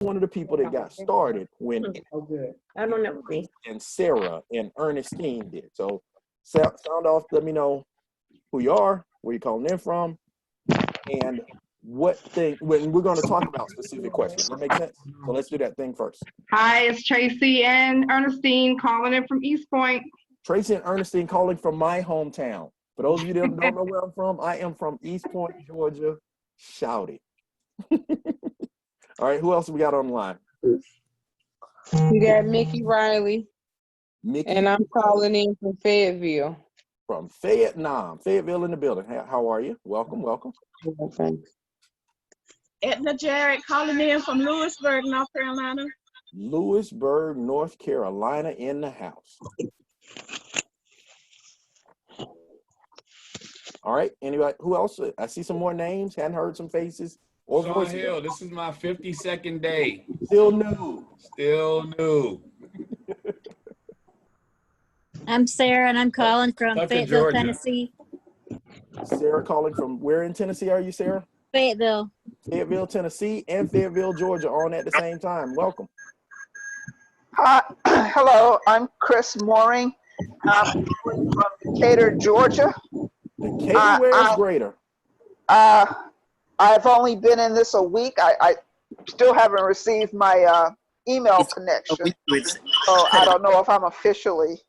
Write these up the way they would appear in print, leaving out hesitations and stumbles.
one of the people that got started when Oh, good. I don't know me. and Sarah and Ernestine did. So sound off, let me know who you are, where you're calling in from, and what thing, when we're going to talk about specific questions. That makes sense? So let's do that thing first. Hi, it's Tracy and Ernestine calling in from East Point. Tracy and Ernestine calling from my hometown. For those of you that don't know where I'm from, I am from East Point, Georgia. Shout it. All right, who else we got on the line? You got Mickey Riley, Mickey, and I'm calling in from Fayetteville. from Fayetteville in the building. How are you? Welcome, welcome. Thanks. Edna Jarrett calling in from Lewisburg, North Carolina. Lewisburg, North Carolina in the house. All right, anybody, who else? I see some more names, hadn't heard some faces. Or Sean voices. Hill, this is my 52nd day. Still new. Still new. I'm Sarah, and I'm calling from Tucker, Fayetteville, Georgia. Tennessee. Sarah calling from where in Tennessee are you, Sarah? Fayetteville. Fayetteville, Tennessee, and Fayetteville, Georgia on at the same time. Welcome. Hi, hello, I'm Chris Mooring. I'm from Decatur, Georgia. Decatur, where is greater? I've only been in this a week. I still haven't received my email connection. So I don't know if I'm officially.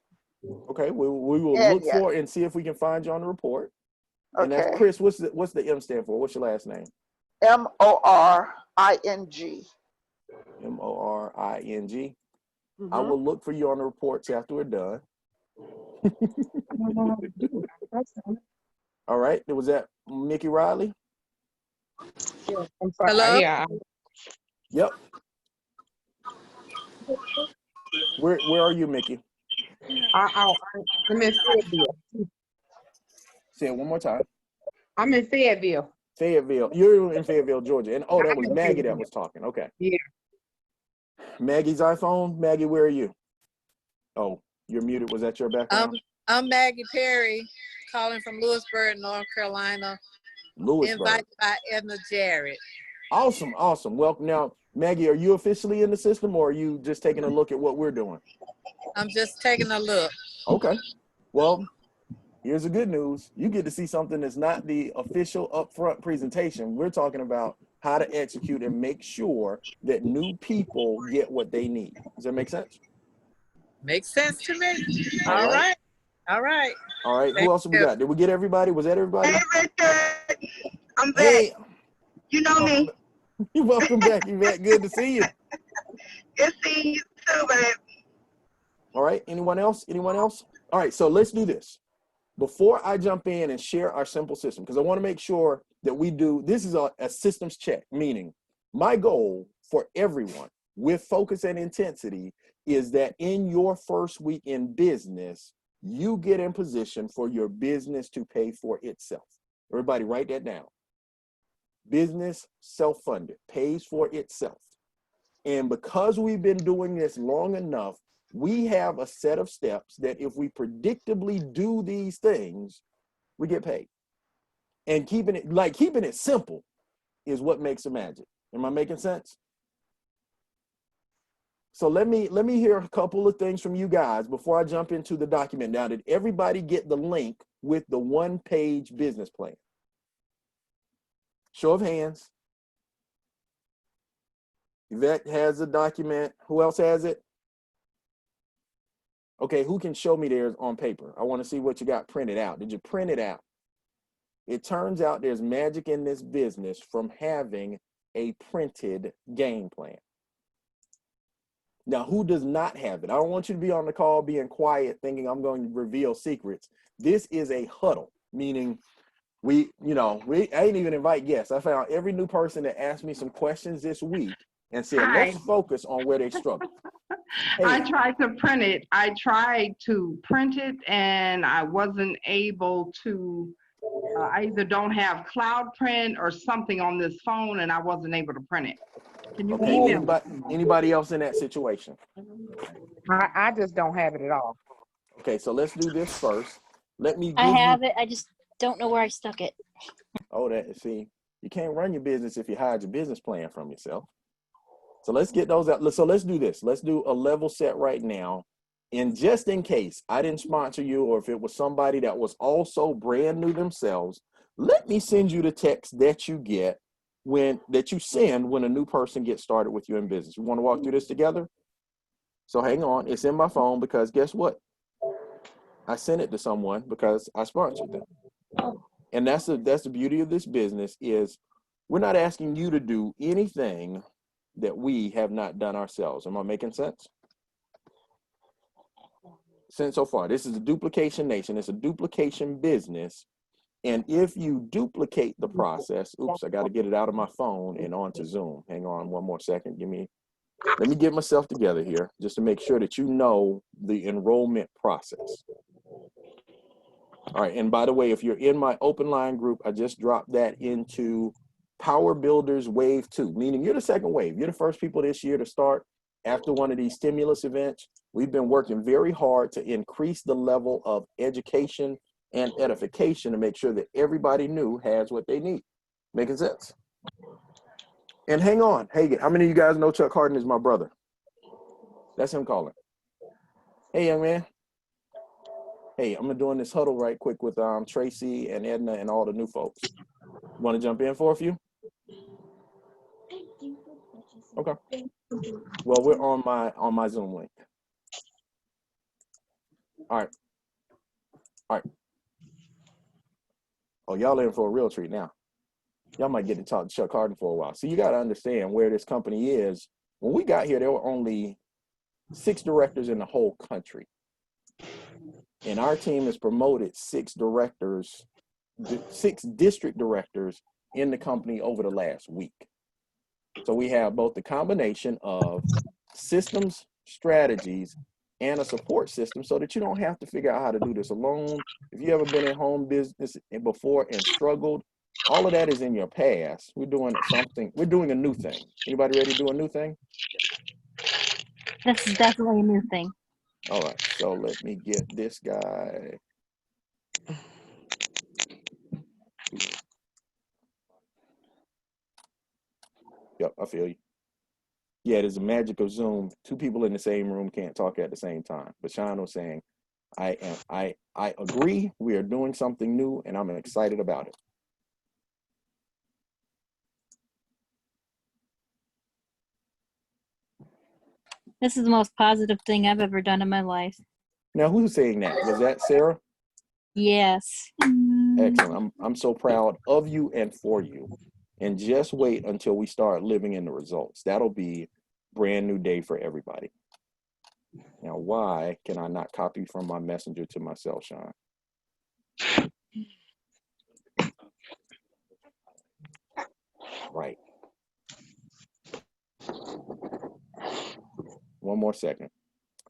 Okay, we will in look yet. for it and see if we can find you on the report. And Okay. that's Chris. What's the M stand for? What's your last name? Moring. Moring. I will look for you on the reports after we're done. All right. Was that Mickey Riley? I'm sorry. Hello? Yeah. Yep. Where are you, Mickey? I'm in Fayetteville. Say it one more time. I'm in Fayetteville. Fayetteville. You're in Fayetteville, Georgia. And that was Maggie that was talking. Okay. Yeah. Maggie's iPhone. Maggie, where are you? Oh, you're muted. Was that your background? I'm Maggie Perry, calling from Lewisburg, North Carolina. Lewisburg. Invited by Edna Jarrett. Awesome, awesome. Welcome. Now, Maggie, are you officially in the system, or are you just taking a look at what we're doing? I'm just taking a look. Okay. Well, here's the good news. You get to see something that's not the official upfront presentation. We're talking about how to execute and make sure that new people get what they need. Does that make sense? Makes sense to me. All All right. right. All right. All right. Who Thank else have we you. got? Did we get everybody? Was that everybody? Hey, Richard. I'm back. Hey. You know me. You're welcome back, Yvette. Good to see you. Good seeing you too, babe. All right. Anyone else? Anyone else? All right. So let's do this. Before I jump in and share our simple system, because I want to make sure that we do, this is a systems check, meaning my goal for everyone with focus and intensity is that in your first week in business, you get in position for your business to pay for itself. Everybody write that down. Business self-funded, pays for itself. And because we've been doing this long enough, we have a set of steps that if we predictably do these things, we get paid. And keeping it simple is what makes the magic. Am I making sense? So let me hear a couple of things from you guys before I jump into the document. Now, did everybody get the link with the one-page business plan? Show of hands. Yvette has the document. Who else has it? Okay, who can show me theirs on paper? I want to see what you got printed out. Did you print it out? It turns out there's magic in this business from having a printed game plan. Now, who does not have it? I don't want you to be on the call being quiet thinking I'm going to reveal secrets. This is a huddle, meaning I ain't even invite guests. I found every new person that asked me some questions this week and said, let's focus on where they struggle. Hey. I tried to print it. And I wasn't able to. I either don't have cloud print or something on this phone, and I wasn't able to print it. Can you email? Anybody else in that situation? I just don't have it at all. Okay, so let's do this first. I have it. I just don't know where I stuck it. Oh, see, you can't run your business if you hide your business plan from yourself. So let's get those out. So let's do this. Let's do a level set right now. And just in case I didn't sponsor you, or if it was somebody that was also brand new themselves, let me send you the text that you get that you send when a new person gets started with you in business. We want to walk through this together? So hang on, it's in my phone because guess what? I sent it to someone because I sponsored them. And that's the beauty of this business is we're not asking you to do anything that we have not done ourselves. Am I making sense? Since so far, this is a duplication nation. It's a duplication business. And if you duplicate the process, oops, I got to get it out of my phone and onto Zoom. Hang on one more second. Let me get myself together here just to make sure that you know the enrollment process. All right. And by the way, if you're in my open line group, I just dropped that into Power Builders Wave 2, meaning you're the second wave. You're the first people this year to start after one of these stimulus events. We've been working very hard to increase the level of education and edification to make sure that everybody new has what they need. Making sense? And hang on, Hagen, how many of you guys know Chuck Harden is my brother? That's him calling. Hey, young man. Hey, I'm doing this huddle right quick with Tracy and Edna and all the new folks. Want to jump in for a few? Okay. Well, we're on my Zoom link. All right. Oh, y'all in for a real treat now. Y'all might get to talk to Chuck Harden for a while. So you got to understand where this company is. When we got here, there were only 6 directors in the whole country. And our team has promoted 6 district directors in the company over the last week. So we have both the combination of systems, strategies, and a support system so that you don't have to figure out how to do this alone. If you ever been in home business before and struggled, all of that is in your past. We're doing a new thing. Anybody ready to do a new thing? This is definitely a new thing. All right, so let me get this guy. Yep, I feel you. Yeah, there's a magic of Zoom. 2 people in the same room can't talk at the same time. But Sean was saying, I agree. We are doing something new, and I'm excited about it. This is the most positive thing I've ever done in my life. Now, who's saying that? Was that Sarah? Yes. Excellent. I'm so proud of you and for you. And just wait until we start living in the results. That'll be a brand new day for everybody. Now, why can I not copy from my messenger to myself, Sean? Right. One more second.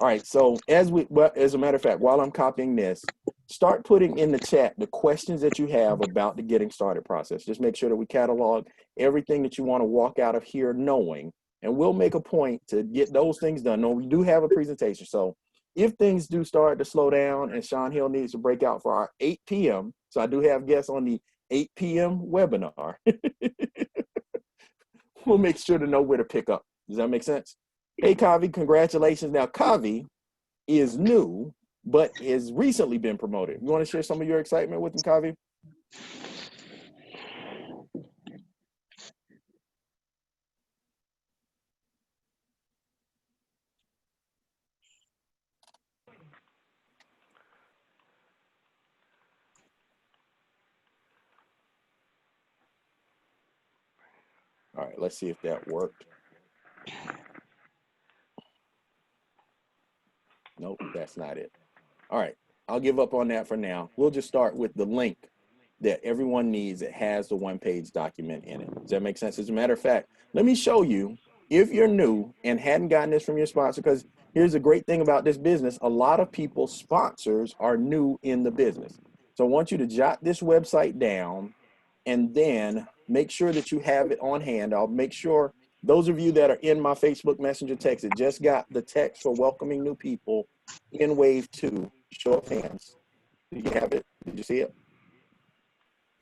All right, so as a matter of fact, while I'm copying this, start putting in the chat the questions that you have about the getting started process. Just make sure that we catalog everything that you want to walk out of here knowing, and we'll make a point to get those things done. No, we do have a presentation. So if things do start to slow down and Sean Hill needs to break out for our 8 p.m., so I do have guests on the 8 p.m. webinar, we'll make sure to know where to pick up. Does that make sense? Hey, Kavi, congratulations. Now, Kavi is new, but has recently been promoted. You want to share some of your excitement with him, Kavi? All right, let's see if that worked. Nope, that's not it. All right, I'll give up on that for now. We'll just start with the link that everyone needs that has the one-page document in it. Does that make sense? As a matter of fact, let me show you, if you're new and hadn't gotten this from your sponsor, because here's the great thing about this business, a lot of people's sponsors are new in the business. So I want you to jot this website down and then make sure that you have it on hand. I'll make sure those of you that are in my Facebook Messenger text that just got the text for welcoming new people in Wave 2, show of hands. Did you have it? Did you see it?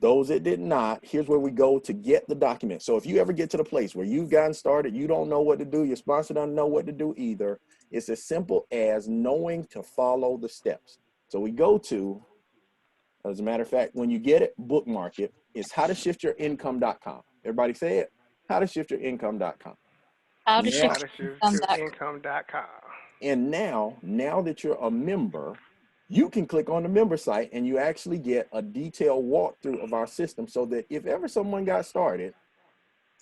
Those that did not, here's where we go to get the document. So if you ever get to the place where you've gotten started, you don't know what to do, your sponsor doesn't know what to do either, it's as simple as knowing to follow the steps. So we go to, as a matter of fact, when you get it, bookmark it. It's howtoshiftyourincome.com. Everybody say it, howtoshiftyourincome.com. How to Now- shift HowToShiftYourIncome.com. And now that you're a member, you can click on the member site and you actually get a detailed walkthrough of our system, so that if ever someone got started,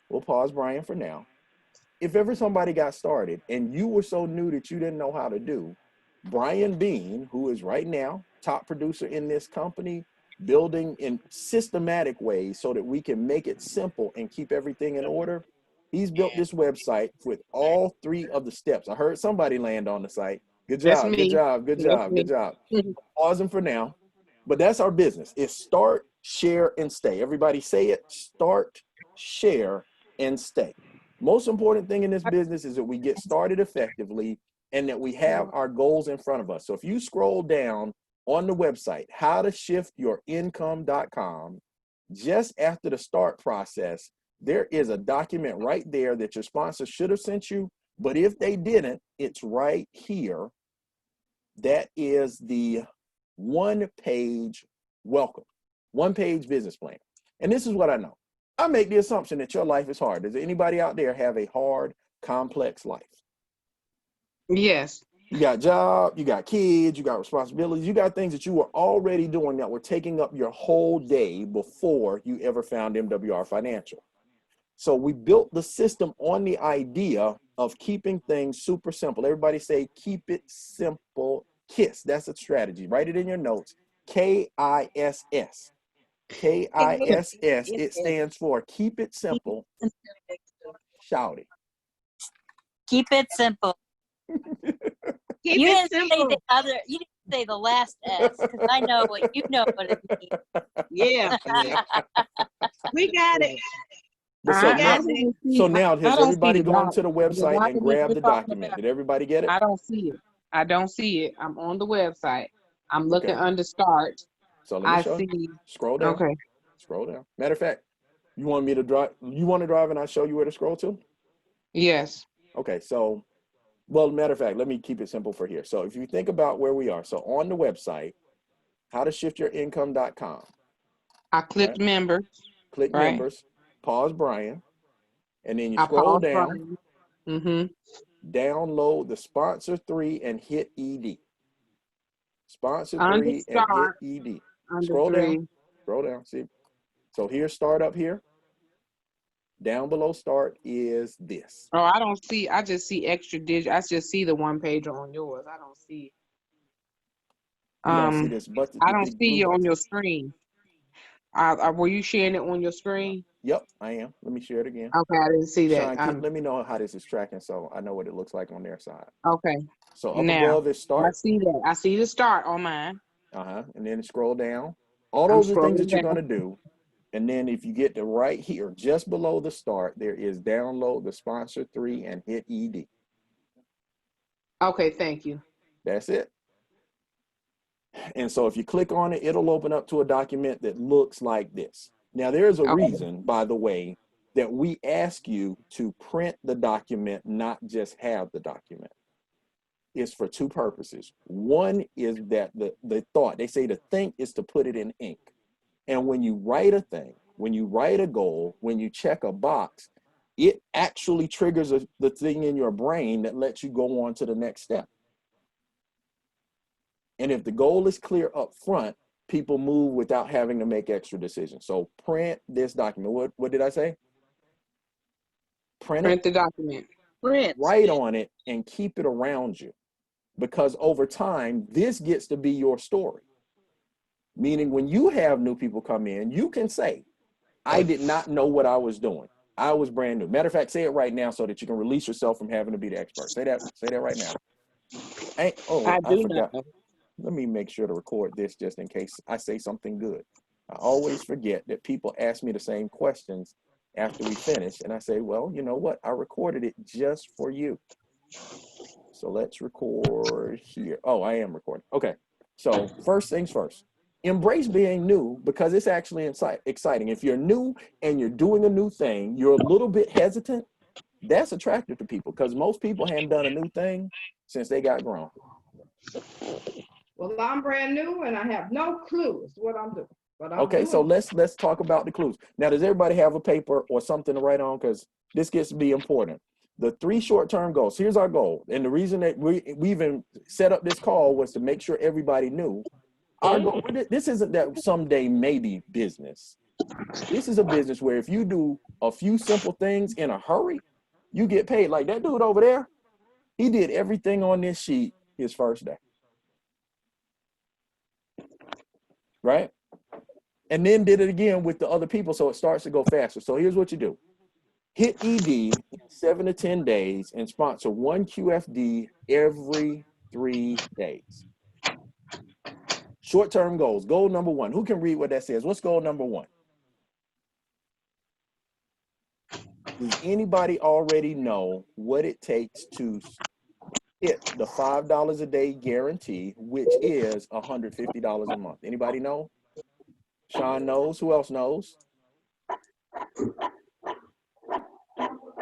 we'll pause Brian for now. If ever somebody got started and you were so new that you didn't know how to do, Brian Bean, who is right now top producer in this company, building in systematic ways so that we can make it simple and keep everything in order. He's built this website with all 3 of the steps. I heard somebody land on the site. Good That's job, me. good job, good That's job, me. good job. Pausing for now, but that's our business. It's start, share, and stay. Everybody say it, start, share, and stay. Most important thing in this business is that we get started effectively and that we have our goals in front of us. So if you scroll down on the website, howtoshiftyourincome.com, just after the start process, there is a document right there that your sponsor should have sent you. But if they didn't, it's right here. That is the 1-page welcome, 1-page business plan. And this is what I know. I make the assumption that your life is hard. Does anybody out there have a hard, complex life? Yes. You got a job, you got kids, you got responsibilities, you got things that you were already doing that were taking up your whole day before you ever found MWR Financial. So we built the system on the idea of keeping things super simple. Everybody say, keep it simple, KISS. That's a strategy. Write it in your notes. KISS. KISS. It stands for keep it simple. Shout it. keep it simple. Keep You it didn't say simple. the other. You didn't say the last S, because I know what you know what it means. Yeah, we got it. But so, I got now, it. so now, has don't everybody see the gone to the website and document grabbed you're the talking document? about. Did everybody get it? I don't see it. I don't see it. I'm on the website. I'm looking Okay. under start. So let me I show you. see. Scroll down. Okay. Scroll down. Matter of fact, you want me to drive? You want to drive and I show you where to scroll to? Yes. Okay, so, well, matter of fact, let me keep it simple for here. So if you think about where we are, so on the website, howtoshiftyourincome.com, I clicked right? members. Click Right. members, pause Brian, and then you I scroll paused down, Mm-hmm. download the sponsor 3 and hit ED. Sponsor Under 3 and hit start. ED. Under Scroll 3. down, scroll down, see? So here's start up here. Down below start is this. Oh, I don't see. I just see extra digit. I just see the one page on yours. I don't see. You don't see this button, I the don't big see blue you on button? your screen. Were you sharing it on your screen? Yep, I am. Let me share it again. Okay, I didn't see that. Sean, let me know how this is tracking so I know what it looks like on their side. Okay. So up Now, above is I start. see that. I see the start on mine. And then scroll down. All I'm those are things that scrolling you're down. going to do. And then if you get to right here, just below the start, there is download the sponsor 3 and hit ED. Okay, thank you. That's it. And so if you click on it, it'll open up to a document that looks like this. Now, there's a Okay. reason, by the way, that we ask you to print the document, not just have the document. It's for 2 purposes. One is that the thought, they say to think is to put it in ink. And when you write a thing, when you write a goal, when you check a box, it actually triggers the thing in your brain that lets you go on to the next step. And if the goal is clear up front, people move without having to make extra decisions. So print this document. What did I say? Print the document. write on it, and keep it around you. Because over time, this gets to be your story. Meaning when you have new people come in, you can say, I did not know what I was doing. I was brand new. Matter of fact, say it right now so that you can release yourself from having to be the expert. Say that right now. I forgot. Know. Let me make sure to record this just in case I say something good. I always forget that people ask me the same questions after we finish. And I say, well, you know what? I recorded it just for you. So let's record here. Oh, I am recording. Okay. So first things first, Embrace being new because it's actually exciting. If you're new and you're doing a new thing, you're a little bit hesitant. That's attractive to people because most people hadn't done a new thing since they got grown. Well, I'm brand new and I have no clue as to what I'm doing. But I'm Okay, doing so it. let's talk about the clues. Now, does everybody have a paper or something to write on? Because this gets to be important. The 3 short-term goals. Here's our goal. And the reason that we even set up this call was to make sure everybody knew our goal. This isn't that someday maybe business. This is a business where if you do a few simple things in a hurry, you get paid. Like that dude over there, he did everything on this sheet his first day. Right? And then did it again with the other people, so it starts to go faster. So here's what you do. Hit ED in 7 to 10 days and sponsor 1 QFD every 3 days. Short-term goals. Goal number 1. Who can read what that says? What's goal number 1? Does anybody already know what it takes to hit the $5 a day guarantee, which is $150 a month? Anybody know? Sean knows. Who else knows?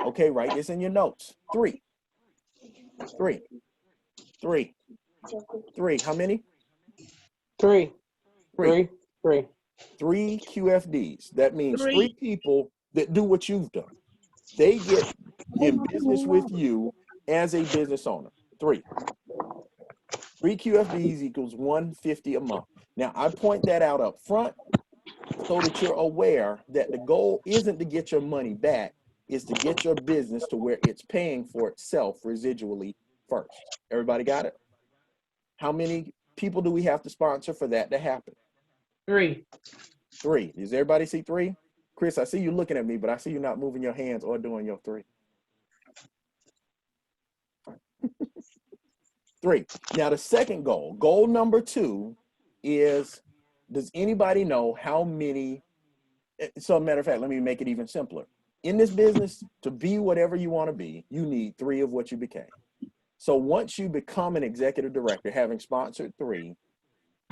Okay, write this in your notes. 3. How many? 3 QFDs. That means 3 3. people that do what you've done. They get in business with you as a business owner. 3 QFDs equals $150 a month. Now, I point that out up front so that you're aware that the goal isn't to get your money back, is to get your business to where it's paying for itself residually first. Everybody got it? How many people do we have to sponsor for that to happen? 3. Does everybody see 3? Chris, I see you looking at me, but I see you not moving your hands or doing your 3. 3. Now, the second goal number 2 is, does anybody know how many, so matter of fact, let me make it even simpler. In this business, to be whatever you want to be, you need 3 of what you became. So once you become an executive director, having sponsored 3,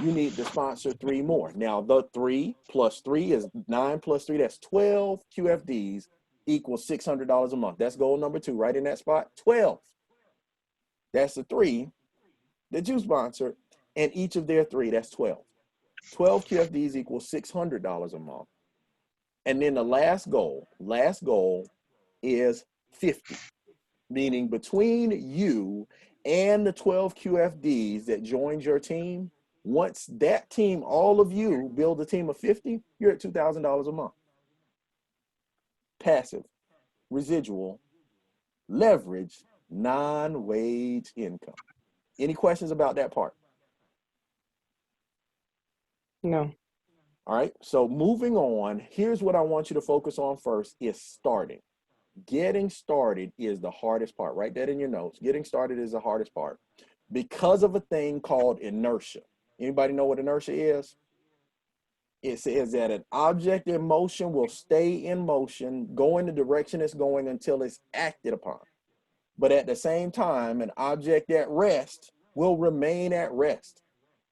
you need to sponsor 3 more. Now, the 3 plus 3 is 9 plus 3, that's 12 QFDs equals $600 a month. That's goal number 2, right in that spot, 12. That's the 3 that you sponsored, and each of their 3, that's 12. 12 QFDs equals $600 a month. And then the last goal is 50, meaning between you and the 12 QFDs that joined your team, once that team, all of you build a team of 50, you're at $2,000 a month. Passive, residual, leverage, non-wage income. Any questions about that part? No. All right, so moving on, here's what I want you to focus on first is starting. Getting started is the hardest part. Write that in your notes. Getting started is the hardest part because of a thing called inertia. Anybody know what inertia is? It says that an object in motion will stay in motion, go in the direction it's going until it's acted upon. But at the same time, an object at rest will remain at rest.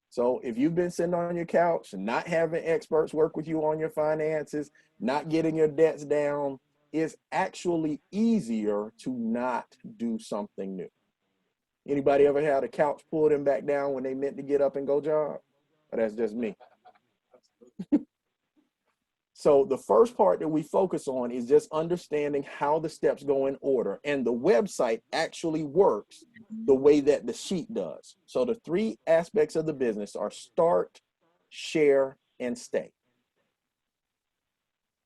So if you've been sitting on your couch and not having experts work with you on your finances, not getting your debts down, it's actually easier to not do something new. Anybody ever had a couch pull them back down when they meant to get up and go jog? Or that's just me. So the first part that we focus on is just understanding how the steps go in order. And the website actually works the way that the sheet does. So the 3 aspects of the business are start, share, and stay.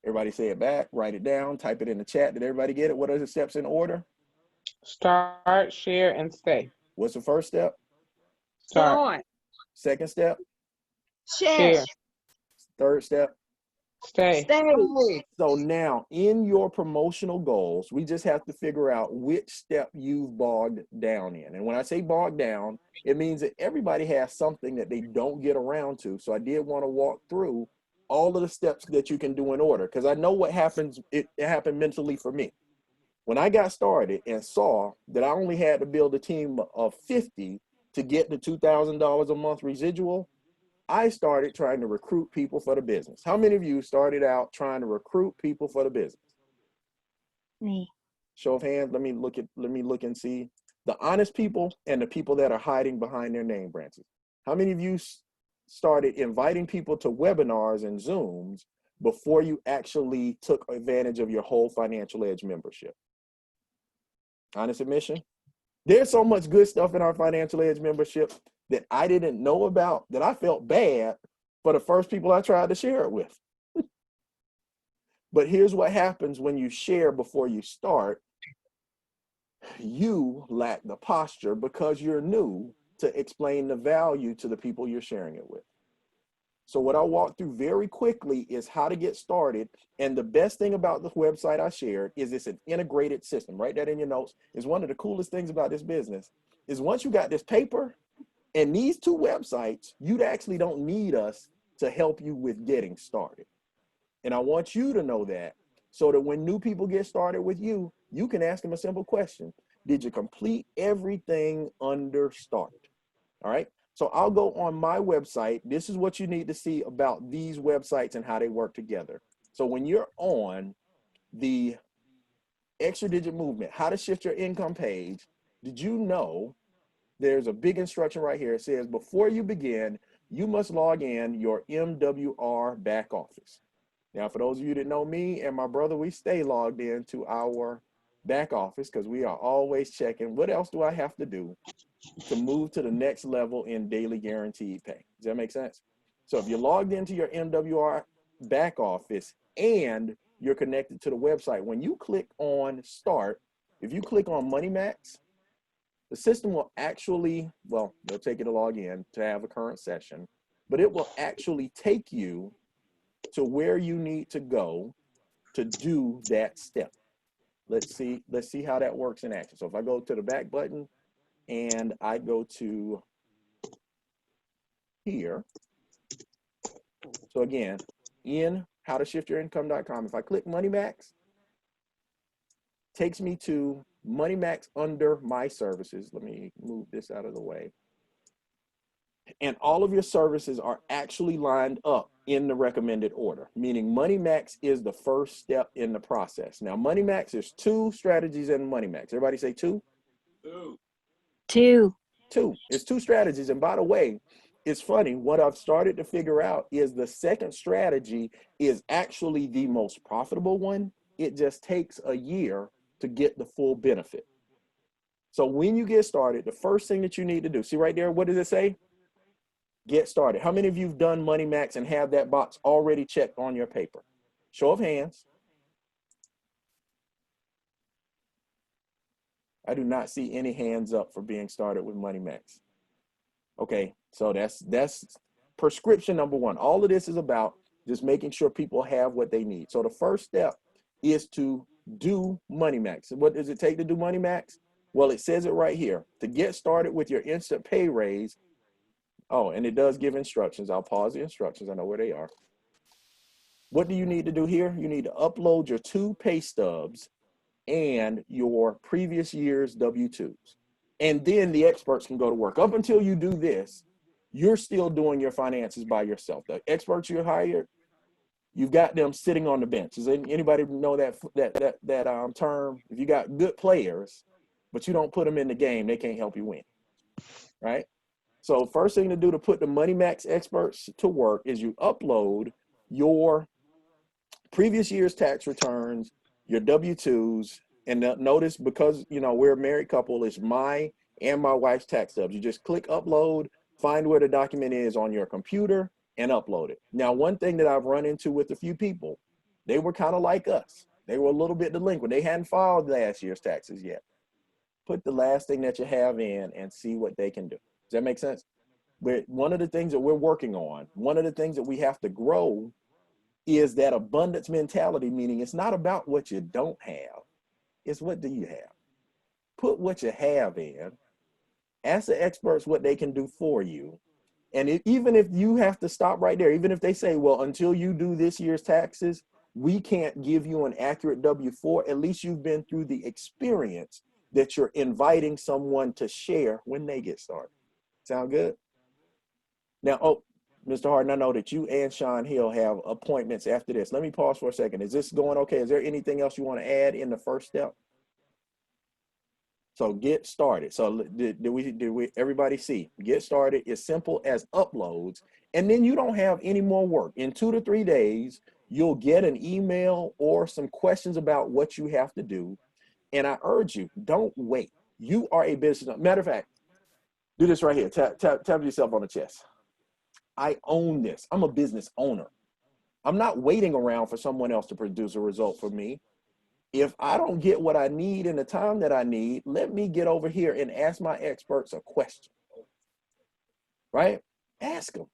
Everybody say it back, write it down, type it in the chat. Did everybody get it? What are the steps in order? Start, share, and stay. What's the first step? Start. Second step? Share. Third step? Stay. So now in your promotional goals, we just have to figure out which step you've bogged down in. And when I say bogged down, it means that everybody has something that they don't get around to. So I did want to walk through all of the steps that you can do in order, because I know what happens. It happened mentally for me. When I got started and saw that I only had to build a team of 50 to get the $2,000 a month residual, I started trying to recruit people for the business. How many of you started out trying to recruit people for the business? Me. Show of hands. Let me look and see the honest people and the people that are hiding behind their name branches. How many of you started inviting people to webinars and Zooms before you actually took advantage of your whole Financial Edge membership? Honest admission. There's so much good stuff in our Financial Edge membership that I didn't know about, that I felt bad for the first people I tried to share it with. But here's what happens when you share before you start. You lack the posture because you're new to explain the value to the people you're sharing it with. So what I'll walk through very quickly is how to get started. And the best thing about the website I shared is it's an integrated system. Write that in your notes. It's one of the coolest things about this business is once you got this paper and these two websites, you actually don't need us to help you with getting started. And I want you to know that so that when new people get started with you, you can ask them a simple question. Did you complete everything under start? All right. So I'll go on my website. This is what you need to see about these websites and how they work together. So when you're on the Extra Digit Movement, how to shift your income page, did you know there's a big instruction right here? It says, before you begin, you must log in your MWR back office. Now, for those of you that know me and my brother, we stay logged into our back office because we are always checking what else do I have to do to move to the next level in daily guaranteed pay. Does that make sense? So if you're logged into your MWR back office and you're connected to the website, when you click on start, if you click on Money Max, the system will actually, well, they'll take you to log in to have a current session, but it will actually take you to where you need to go to do that step. Let's see how that works in action. So if I go to the back button and I go to here. So again, in howtoshiftyourincome.com, if I click Money Max, takes me to Money Max under my services. Let me move this out of the way. And all of your services are actually lined up in the recommended order, meaning Money Max is the first step in the process. Now, Money Max, there's 2 strategies in Money Max. Everybody say 2? 2. 2. 2. It's 2 strategies. And by the way, it's funny, what I've started to figure out is the second strategy is actually the most profitable one. It just takes a year to get the full benefit. So when you get started, the first thing that you need to do, see right there, what does it say? Get started. How many of you have done Money Max and have that box already checked on your paper? Show of hands. I do not see any hands up for being started with Money Max. Okay, so that's prescription number 1. All of this is about just making sure people have what they need. So the first step is to do Money Max. What does it take to do Money Max? Well, it says it right here. To get started with your instant pay raise, oh, and it does give instructions. I'll pause the instructions. I know where they are. What do you need to do here? You need to upload your 2 pay stubs and your previous year's W-2s. And then the experts can go to work. Up until you do this, you're still doing your finances by yourself. The experts you hired, you've got them sitting on the bench. Does anybody know that term? If you got good players, but you don't put them in the game, they can't help you win, right? So first thing to do to put the Money Max experts to work is you upload your previous year's tax returns, your W-2s, and notice because, you know, we're a married couple, it's my and my wife's tax stubs. You just click upload, find where the document is on your computer and upload it. Now, one thing that I've run into with a few people, they were kind of like us. They were a little bit delinquent. They hadn't filed last year's taxes yet. Put the last thing that you have in and see what they can do. Does that make sense? But one of the things that we're working on, one of the things that we have to grow is that abundance mentality, meaning it's not about what you don't have, it's what do you have. Put what you have in, ask the experts what they can do for you. And even if you have to stop right there, even if they say, well, until you do this year's taxes, we can't give you an accurate W-4, at least you've been through the experience that you're inviting someone to share when they get started. Sound good? Now, oh, Mr. Harden, I know that you and Sean Hill have appointments after this. Let me pause for a second. Is this going okay? Is there anything else you want to add in the first step? So get started. So did we everybody see? Get started. It's simple as uploads, and then you don't have any more work. In 2 to 3 days, you'll get an email or some questions about what you have to do. And I urge you, don't wait. You are a business. Matter of fact, do this right here. Tap yourself on the chest. I own this. I'm a business owner. I'm not waiting around for someone else to produce a result for me. If I don't get what I need in the time that I need, let me get over here and ask my experts a question, right? Ask them.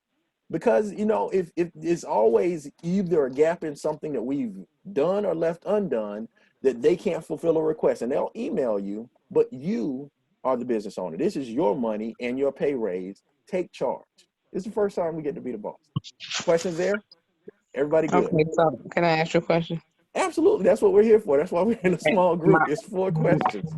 Because, you know, if it's always either a gap in something that we've done or left undone that they can't fulfill a request, and they'll email you, but you are the business owner. This is your money and your pay raise. Take charge. This is the first time we get to be the boss. Questions there? Everybody good? Okay, so can I ask you a question? Absolutely. That's what we're here for. That's why we're in a small group. It's 4 questions.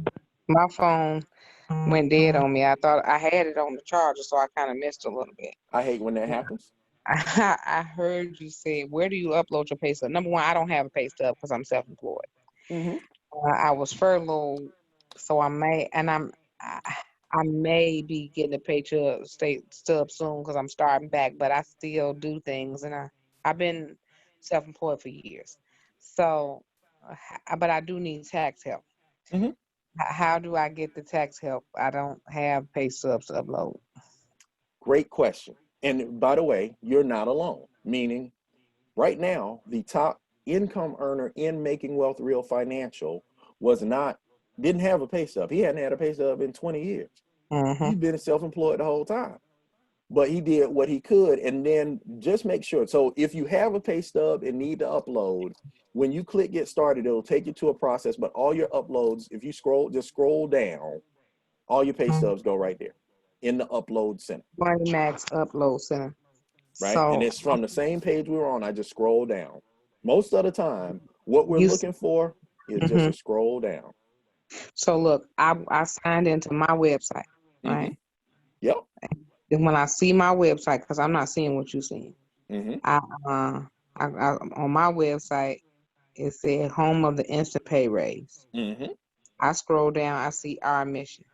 My phone went dead on me. I thought I had it on the charger, so I kind of missed a little bit. I hate when that happens. I heard you say, where do you upload your pay stub? Number one, I don't have a pay stub because I'm self-employed. Mm-hmm. I was furloughed, so I may be getting a pay stub soon because I'm starting back, but I still do things, and I've been self-employed for years. So, but I do need tax help. Mm-hmm. How do I get the tax help? I don't have pay stubs to upload. Great question. And by the way, you're not alone, meaning right now, the top income earner in Making Wealth Real Financial didn't have a pay stub. He hadn't had a pay stub in 20 years. Mm-hmm. He's been self-employed the whole time. But he did what he could, and then just make sure. So if you have a pay stub and need to upload, when you click get started, it'll take you to a process, but all your uploads, if you just scroll down, all your pay stubs go right there in the upload center. Money Max Upload Center. Right? So, and it's from the same page we were on. I just scroll down. Most of the time, what we're looking for is just a scroll down. So look, I signed into my website, right? Mm-hmm. Yep. And when I see my website, because I'm not seeing what you're seeing, Mm-hmm. I on my website, it said home of the instant pay raise. Mm-hmm. I scroll down, I see our mission.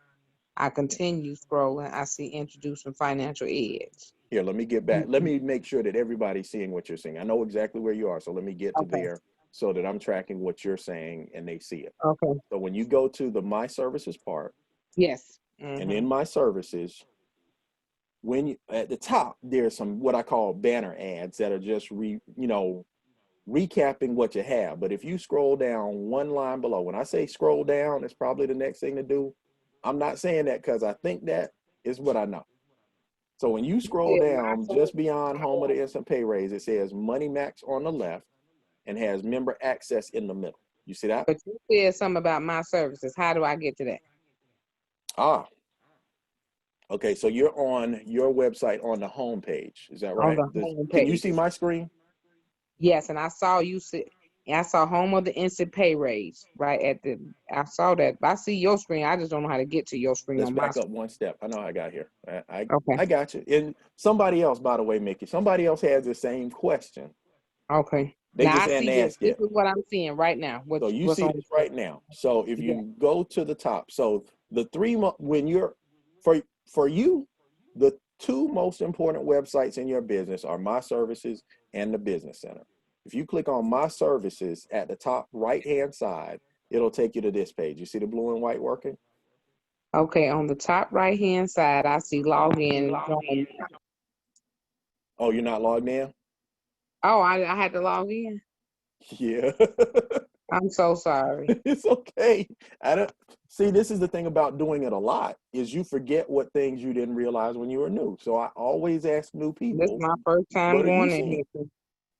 I continue scrolling, I see introducing financial aids. Here, let me get back. Let me make sure that everybody's seeing what you're seeing. I know exactly where you are, so let me get to there so that I'm tracking what you're saying and they see it. Okay. So when you go to the My Services part, yes, and in My Services, when you at the top, there's some what I call banner ads that are just recapping what you have. But if you scroll down one line below, when I say scroll down, it's probably the next thing to do. I'm not saying that because I think that is what I know. So when you scroll down just beyond home of the instant pay raise, it says Money Max on the left and has member access in the middle. You see that? But you said something about My Services. How do I get to that? Okay, so you're on your website on the home page. Is that right? On the home Can you page. see my screen? Yes, and I saw I saw home of the instant pay raise right I saw that. I see your screen. I just don't know how to get to your screen. Let's on back my up one step. I know I got here. I Okay. got you. And somebody else, by the way, Mickey, somebody else has the same question. Okay. They now just I hadn't see asked this. yet. This is what I'm seeing right now. So you see this right now. So if you go to the top, so the for you, the 2 most important websites in your business are My Services and the Business Center. If you click on My Services at the top right-hand side, it'll take you to this page. You see the blue and white working? Okay, on the top right-hand side, I see login. Oh, you're not logged in? Oh, I had to log in? Yeah. I'm so sorry. It's okay. See, this is the thing about doing it a lot is you forget what things you didn't realize when you were new. So I always ask new people. This is my first time going in here.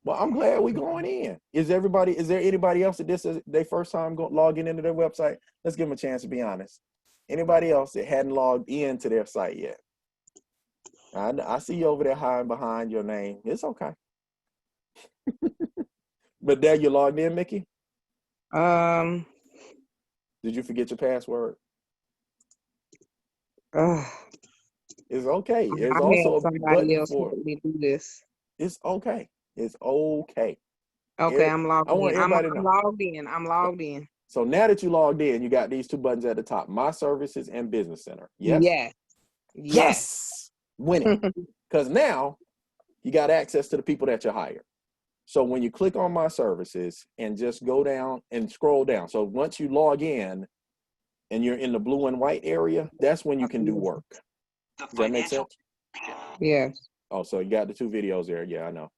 Well, I'm glad we're going in. Is there anybody else that this is their first time logging into their website? Let's give them a chance to be honest. Anybody else that hadn't logged into their site yet? I see you over there hiding behind your name. It's okay. But there you logged in, Mickey? Did you forget your password? It's okay. There's I've also had a somebody button else for help me do this. it's okay. It's okay. Okay, Eric, I'm logged I want in. everybody to I'm know. logged in. I'm logged in. So now that you logged in, you got these two buttons at the top: My Services and Business Center. Yes? Yes. Yes. Yes. Winning. Because now you got access to the people that you hire. So when you click on My Services and just go down and scroll down. So once you log in and you're in the blue and white area, that's when you can do work. Does that make sense? Yes. Oh, so you got the two videos there. Yeah, I know.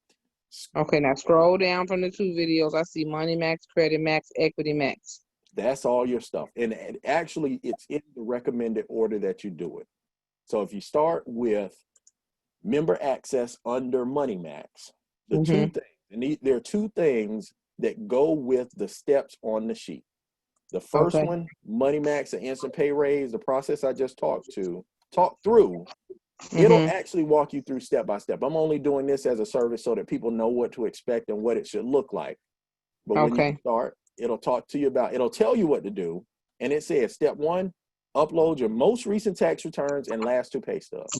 Okay, now scroll down from the two videos. I see Money Max, Credit Max, Equity Max. That's all your stuff. And actually, it's in the recommended order that you do it. So if you start with member access under Money Max, the two things, and there are two things that go with the steps on the sheet. The first one, Money Max and Instant Pay Raise, the process I just talked through, it'll actually walk you through step by step. I'm only doing this as a service so that people know what to expect and what it should look like. But when you start, it'll talk to you about, it'll tell you what to do. And it says, step 1, upload your most recent tax returns and last 2 pay stubs.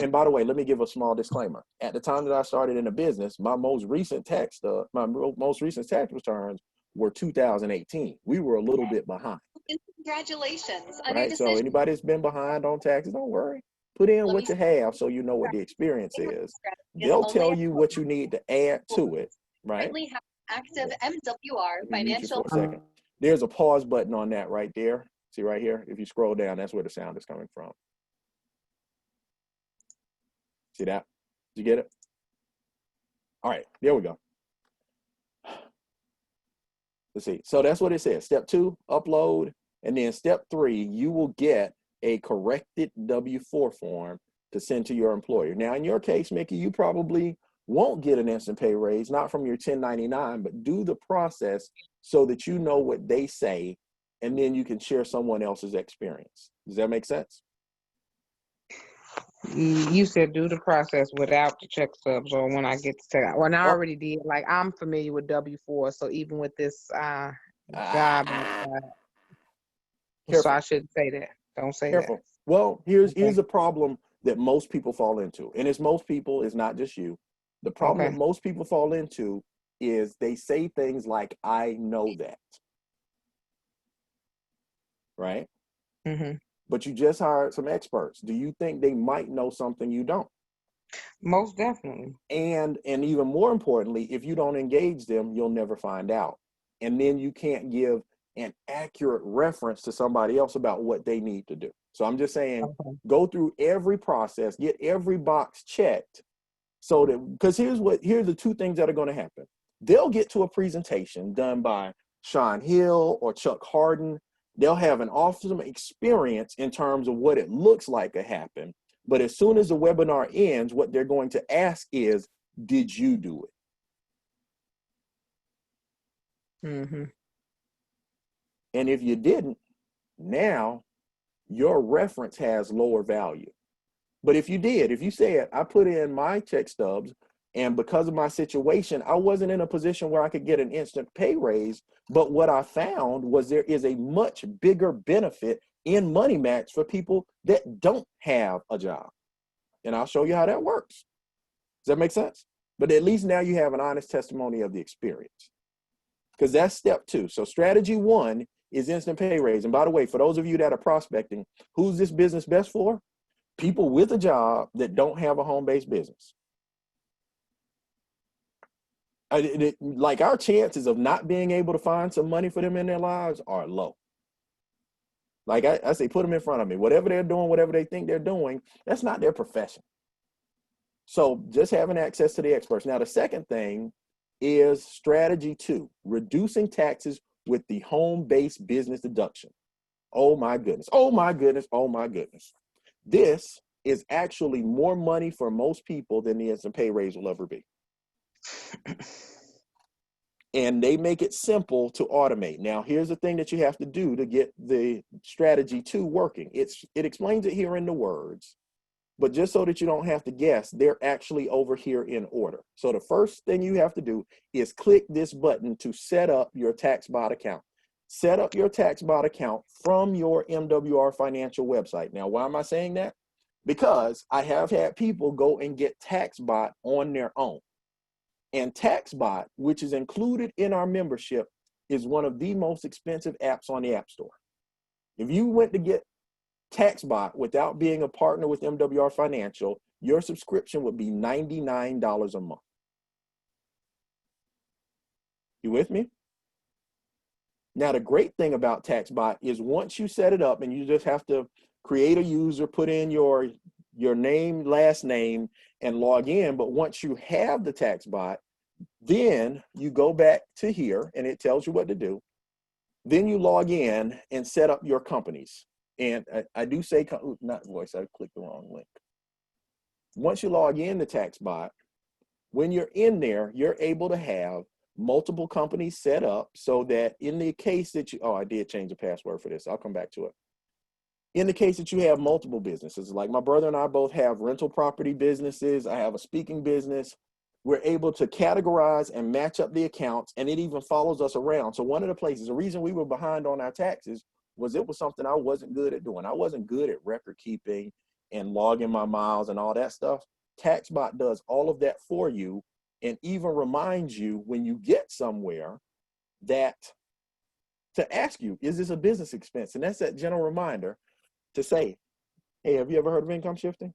And by the way, let me give a small disclaimer. At the time that I started in the business, my most recent tax returns were 2018. We were a little bit behind. Congratulations. Right? So anybody that's been behind on taxes, don't worry. Put in what you have so you know what the experience is. They'll tell you what you need to add to it, right? Active MWR Let me mute you for a second. There's a pause button on that right there. See right here? If you scroll down, that's where the sound is coming from. See that? Did you get it? All right, there we go. Let's see. So that's what it says. Step 2, upload. And then step 3, you will get a corrected W-4 form to send to your employer. Now, in your case, Mickey, you probably won't get an instant pay raise, not from your 1099, but do the process so that you know what they say, and then you can share someone else's experience. Does that make sense? You said do the process without the check stubs or when I get to check out. Well, I already did. Like, I'm familiar with W-4, so even with this job, so I shouldn't say that. Don't say that. Well, here's a problem that most people fall into, and it's most people, it's not just you. The problem that most people fall into is they say things like, I know that. Right? But you just hired some experts. Do you think they might know something you don't? Most definitely. And even more importantly, if you don't engage them, you'll never find out. And then you can't give an accurate reference to somebody else about what they need to do. So I'm just saying, go through every process, get every box checked, so that, because here's the two things that are going to happen. They'll get to a presentation done by Sean Hill or Chuck Harden. They'll have an awesome experience in terms of what it looks like to happen. But as soon as the webinar ends, what they're going to ask is, did you do it? And if you didn't, now your reference has lower value. But if you did, if you said, I put in my check stubs, and because of my situation, I wasn't in a position where I could get an instant pay raise, but what I found was there is a much bigger benefit in Money Max for people that don't have a job. And I'll show you how that works. Does that make sense? But at least now you have an honest testimony of the experience, because that's step 2. So strategy 1 is instant pay raise. And by the way, for those of you that are prospecting, who's this business best for? People with a job that don't have a home-based business. Like, our chances of not being able to find some money for them in their lives are low. Like I say, put them in front of me. Whatever they're doing, whatever they think they're doing, that's not their profession. So just having access to the experts. Now, the second thing is strategy 2, reducing taxes with the home-based business deduction. Oh my goodness. Oh my goodness. Oh my goodness. This is actually more money for most people than the instant pay raise will ever be. And they make it simple to automate. Now, here's the thing that you have to do to get the strategy 2 working. It explains it here in the words, but just so that you don't have to guess, they're actually over here in order. So the first thing you have to do is click this button to set up your TaxBot account. Set up your TaxBot account from your MWR Financial website. Now, why am I saying that? because I have had people go and get TaxBot on their own. And TaxBot, which is included in our membership, is one of the most expensive apps on the App Store. If you went to get TaxBot without being a partner with MWR Financial, your subscription would be $99 a month. You with me? Now, the great thing about TaxBot is once you set it up, and you just have to create a user, put in your name, last name, and log in. But once you have the TaxBot, then you go back to here and it tells you what to do. Then you log in and set up your companies. And I do say, not voice, I clicked the wrong link. Once you log in to TaxBot, when you're in there, you're able to have multiple companies set up so that in the case that you, oh, I did change the password for this. I'll come back to it. In the case that you have multiple businesses, like my brother and I both have rental property businesses, I have a speaking business, we're able to categorize and match up the accounts, and it even follows us around. So one of the places, the reason we were behind on our taxes was it was something I wasn't good at doing. I wasn't good at record keeping and logging my miles and all that stuff. TaxBot does all of that for you and even reminds you when you get somewhere that to ask you, is this a business expense? And that's that general reminder to say, hey, have you ever heard of income shifting?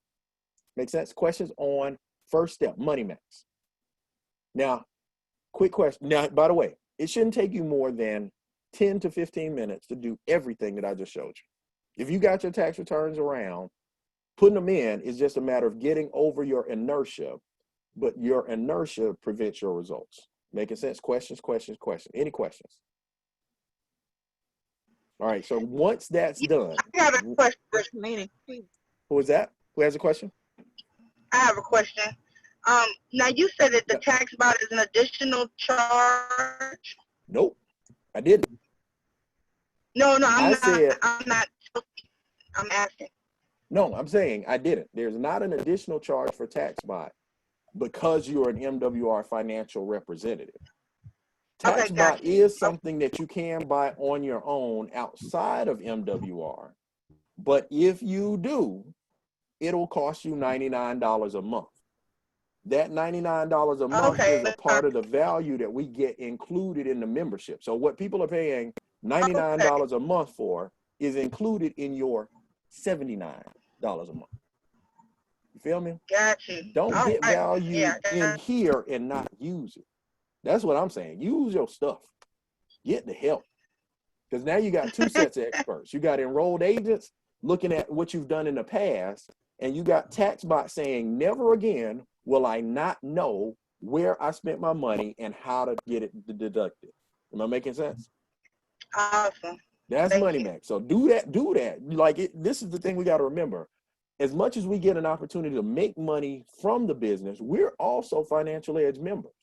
Make sense? Questions on first step, MoneyMax. Now, quick question. Now, by the way, it shouldn't take you more than 10 to 15 minutes to do everything that I just showed you. If you got your tax returns around, putting them in is just a matter of getting over your inertia, but your inertia prevents your results. Making sense? Questions, questions, questions. Any questions? All right, so once that's done. I have a question. Who is that? Who has a question? I have a question. Now you said that the TaxBot is an additional charge. Nope, I didn't. No, I'm asking. No, I'm saying I didn't. There's not an additional charge for TaxBot because you're an MWR financial representative. TaxBot is something that you can buy on your own outside of MWR, but if you do, it'll cost you $99 a month. That $99 a month is a part of the value that we get included in the membership. So what people are paying $99 a month for is included in your $79 a month. You feel me? Gotcha. Don't get value in here and not use it. That's what I'm saying. Use your stuff. Get the help. Because now you got two sets of experts. You got enrolled agents looking at what you've done in the past, and you got TaxBot saying, never again will I not know where I spent my money and how to get it deducted. Am I making sense? Awesome. That's MoneyMax. So do that. Like this is the thing we got to remember. As much as we get an opportunity to make money from the business, we're also Financial Edge members.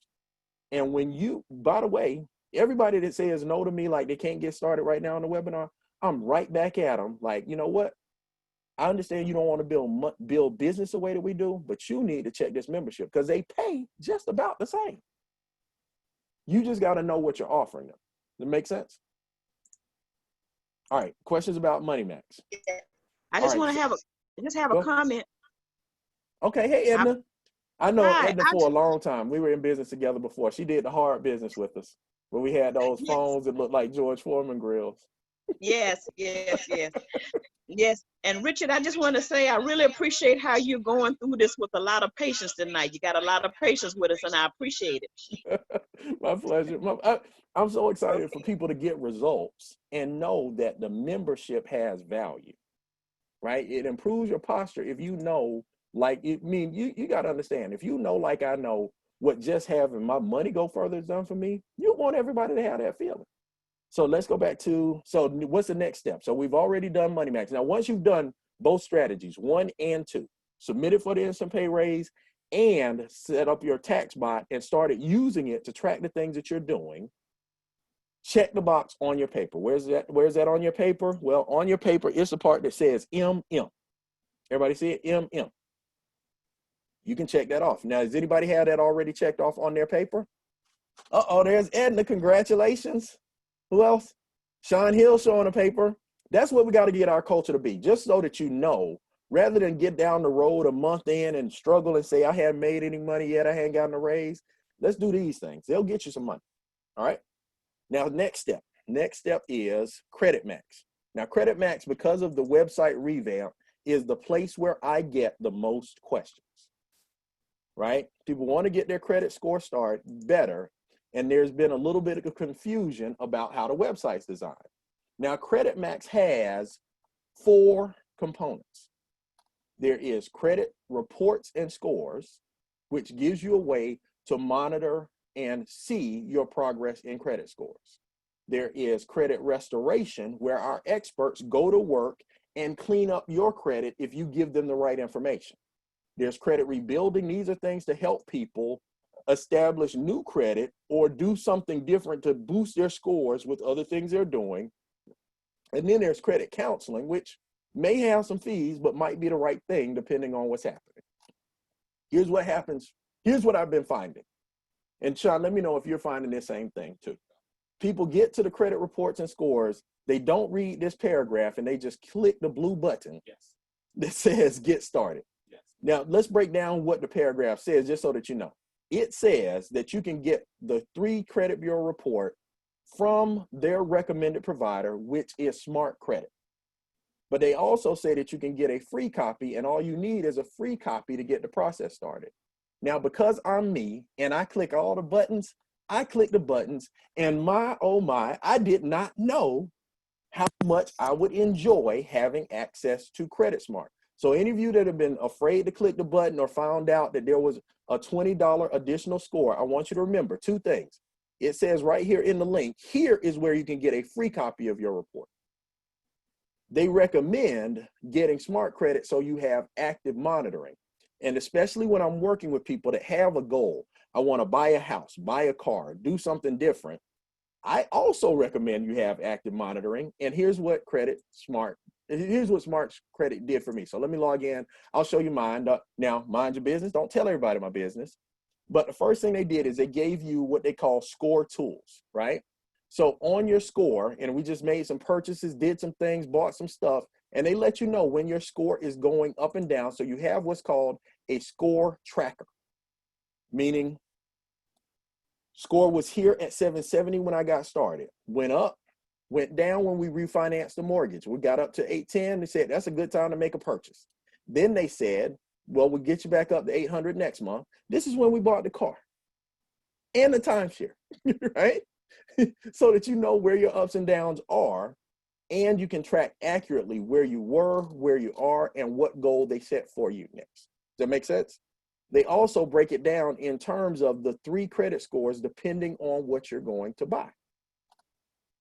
And when you, by the way, everybody that says no to me, like they can't get started right now on the webinar, I'm right back at them. Like, you know what? I understand you don't want to build business the way that we do, but you need to check this membership because they pay just about the same. You just got to know what you're offering them. Does that make sense? All right. Questions about MoneyMax? I just want to have a comment. Okay. Hey, Edna. I know Hi, Edna for a long time. We were in business together before. She did the hard business with us when we had those phones that looked like George Foreman grills. Yes. And Richard, I just want to say I really appreciate how you're going through this with a lot of patience tonight. You got a lot of patience with us, and I appreciate it. My pleasure. I'm so excited for people to get results and know that the membership has value, right? It improves your posture if you know, like, you got to understand, if you know, like I know, what just having my money go further has done for me, you want everybody to have that feeling. So let's go back to, so what's the next step? So we've already done MoneyMax. Now, once you've done both strategies, 1 and 2, submitted for the instant pay raise and set up your TaxBot and started using it to track the things that you're doing, check the box on your paper. Where's that on your paper? Well, on your paper, it's the part that says MM. Everybody see it? MM. You can check that off. Now, does anybody have that already checked off on their paper? Uh-oh, there's Edna. Congratulations. Who else? Sean Hill showing a paper. That's what we got to get our culture to be, just so that you know Rather than get down the road a month in and struggle and say, I haven't made any money yet, I hadn't gotten a raise, let's do these things. They'll get you some money. All right. Now, next step is Credit Max. Now, Credit Max, because of the website revamp, is the place where I get the most questions, right? People want to get their credit score started better, and there's been a little bit of confusion about how the website's designed. Now, Credit Max has 4 components. There is credit reports and scores, which gives you a way to monitor and see your progress in credit scores. There is credit restoration, where our experts go to work and clean up your credit if you give them the right information. There's credit rebuilding. These are things to help people establish new credit or do something different to boost their scores with other things they're doing. And then there's credit counseling, which may have some fees, but might be the right thing depending on what's happening. Here's what happens. Here's what I've been finding. And Sean, let me know if you're finding the same thing too. People get to the credit reports and scores, they don't read this paragraph, and they just click the blue button that says get started. Now, let's break down what the paragraph says just so that you know. It says that you can get the 3 credit bureau report from their recommended provider, which is Smart Credit. But they also say that you can get a free copy, and all you need is a free copy to get the process started. Now, because I'm me and I click all the buttons, I click the buttons, and my, oh my, I did not know how much I would enjoy having access to Credit Smart. So any of you that have been afraid to click the button or found out that there was a $20 additional score, I want you to remember 2 things. It says right here in the link, here is where you can get a free copy of your report. They recommend getting Smart Credit so you have active monitoring. And especially when I'm working with people that have a goal, I want to buy a house, buy a car, do something different, I also recommend you have active monitoring. And here's what Smart Credit did for me. So let me log in. I'll show you mine. Now, mind your business. Don't tell everybody my business. But the first thing they did is they gave you what they call score tools, right? So on your score, and we just made some purchases, did some things, bought some stuff, and they let you know when your score is going up and down. So you have what's called a score tracker, meaning score was here at 770 when I got started, went up, went down when we refinanced the mortgage. We got up to 810. They said, that's a good time to make a purchase. Then they said, well, we'll get you back up to 800 next month. This is when we bought the car and the timeshare, right? So that you know where your ups and downs are, and you can track accurately where you were, where you are, and what goal they set for you next. Does that make sense? They also break it down in terms of the 3 credit scores depending on what you're going to buy.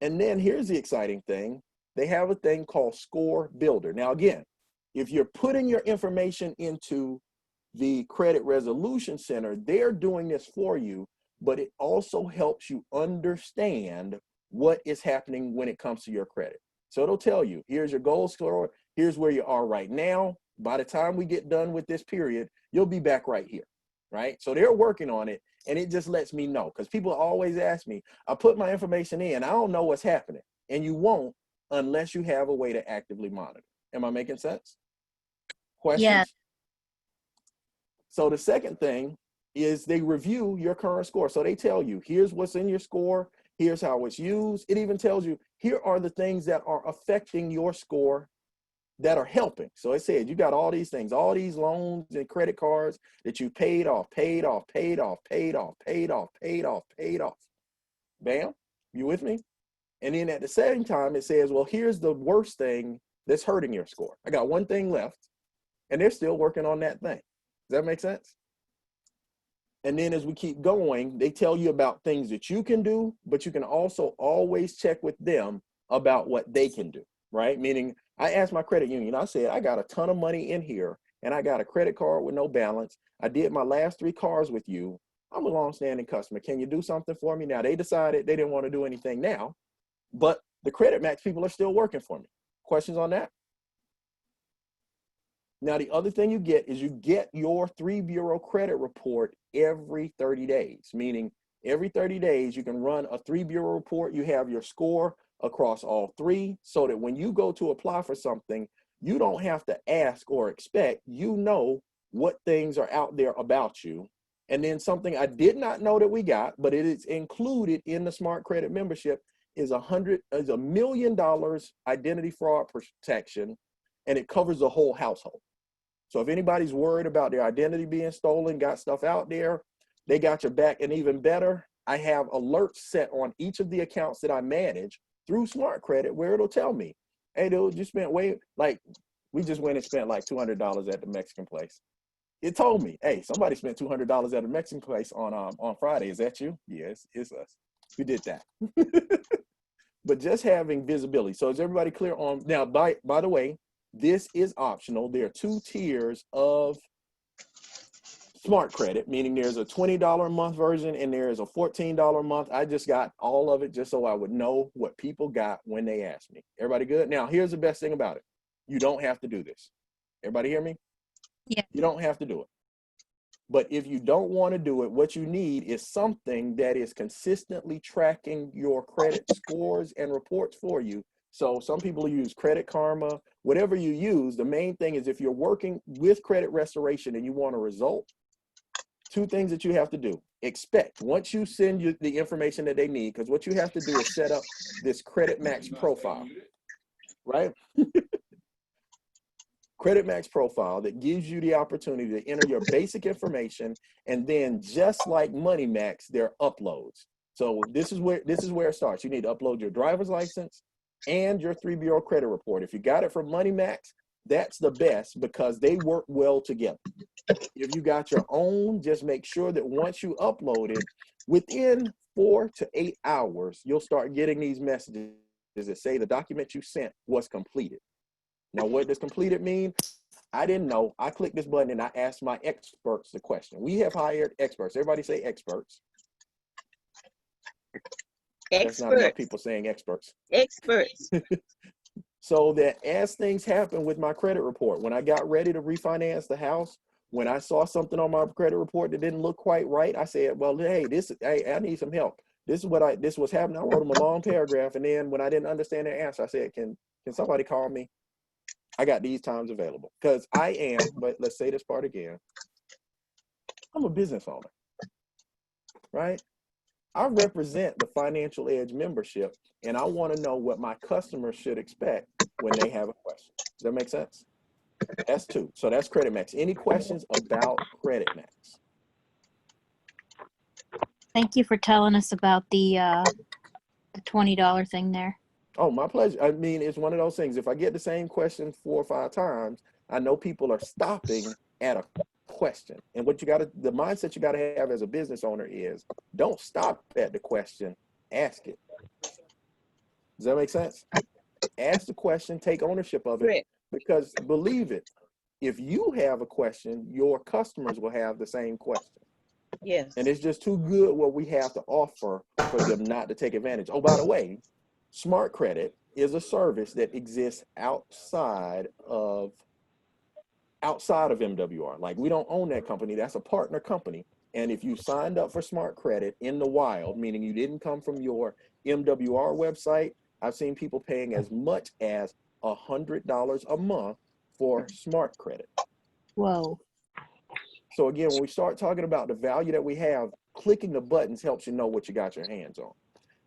And then here's the exciting thing. They have a thing called Score Builder. Now, again, if you're putting your information into the Credit Resolution Center, they're doing this for you, but it also helps you understand what is happening when it comes to your credit. So it'll tell you, here's your goal score, here's where you are right now. By the time we get done with this period, you'll be back right here, right? So they're working on it, and it just lets me know, because people always ask me, I put my information in, I don't know what's happening. And you won't unless you have a way to actively monitor. Am I making sense? Questions? Yeah. So the second thing is they review your current score. So they tell you, here's what's in your score, here's how it's used. It even tells you, here are the things that are affecting your score that are helping. So it said, you got all these things, all these loans and credit cards that you paid off. Bam, you with me? And then at the same time, it says, well, here's the worst thing that's hurting your score. I got one thing left, and they're still working on that thing. Does that make sense? And then as we keep going, they tell you about things that you can do, but you can also always check with them about what they can do, right? Meaning, I asked my credit union, I said, I got a ton of money in here, and I got a credit card with no balance. I did my last 3 cars with you. I'm a longstanding customer. Can you do something for me? Now, they decided they didn't want to do anything now, but the Credit Max people are still working for me. Questions on that? Now, the other thing you get is you get your 3 bureau credit report every 30 days, meaning every 30 days, you can run a 3 bureau report. You have your score across all 3, so that when you go to apply for something, You don't have to ask or expect. You know what things are out there about you. And then something I did not know that we got, but it is included in the Smart Credit membership, is $1 million identity fraud protection, and it covers the whole household. So if anybody's worried about their identity being stolen, got stuff out there, they got your back. And even better, I have alerts set on each of the accounts that I manage through Smart Credit, where it'll tell me, hey, dude, you spent we just went and spent like $200 at the Mexican place. It told me, hey, somebody spent $200 at a Mexican place on Friday. Is that you? Yes, it's us. We did that. But just having visibility. So is everybody clear on now? By the way, this is optional. There are 2 tiers of Smart Credit, meaning there's a $20 a month version and there is a $14 a month. I just got all of it just so I would know what people got when they asked me. Everybody good? Now, here's the best thing about it. You don't have to do this. Everybody hear me? Yeah. You don't have to do it. But if you don't want to do it, what you need is something that is consistently tracking your credit scores and reports for you. So some people use Credit Karma, whatever you use. The main thing is if you're working with credit restoration and you want a result, 2 things that you have to do. Expect, once you send you the information that they need, because what you have to do is set up this Credit Max profile, right? Credit Max profile that gives you the opportunity to enter your basic information, and then just like Money Max, there are uploads. So this is where it starts. You need to upload your driver's license and your 3 bureau credit report. If you got it from Money Max, that's the best because they work well together. If you got your own, just make sure that once you upload it, within 4 to 8 hours, you'll start getting these messages that say the document you sent was completed. Now, what does completed mean? I didn't know. I clicked this button and I asked my experts the question. We have hired experts. Everybody say experts. That's not enough people saying experts. Experts. So that as things happen with my credit report, when I got ready to refinance the house, when I saw something on my credit report that didn't look quite right, I said, well, hey, I need some help. This was happening. I wrote them a long paragraph. And then when I didn't understand their answer, I said, can somebody call me? I got these times available because I am, but let's say this part again. I'm a business owner, right? I represent the Financial Edge membership, and I want to know what my customers should expect when they have a question. Does that make sense? That's 2. So that's Credit Max. Any questions about Credit Max? Thank you for telling us about the $20 thing there. Oh, my pleasure. I mean, it's one of those things. If I get the same question 4 or 5 times, I know people are stopping at a question. And what the mindset you got to have as a business owner is don't stop at the question, ask it. Does that make sense? Ask the question, take ownership of it. Right. Because believe it, if you have a question, your customers will have the same question. Yes. And it's just too good what we have to offer for them not to take advantage. Oh, by the way, Smart Credit is a service that exists outside of MWR. Like, we don't own that company. That's a partner company. And if you signed up for Smart Credit in the wild, meaning you didn't come from your MWR website, I've seen people paying as much as $100 a month for Smart Credit. Whoa. So again, when we start talking about the value that we have, clicking the buttons helps you know what you got your hands on.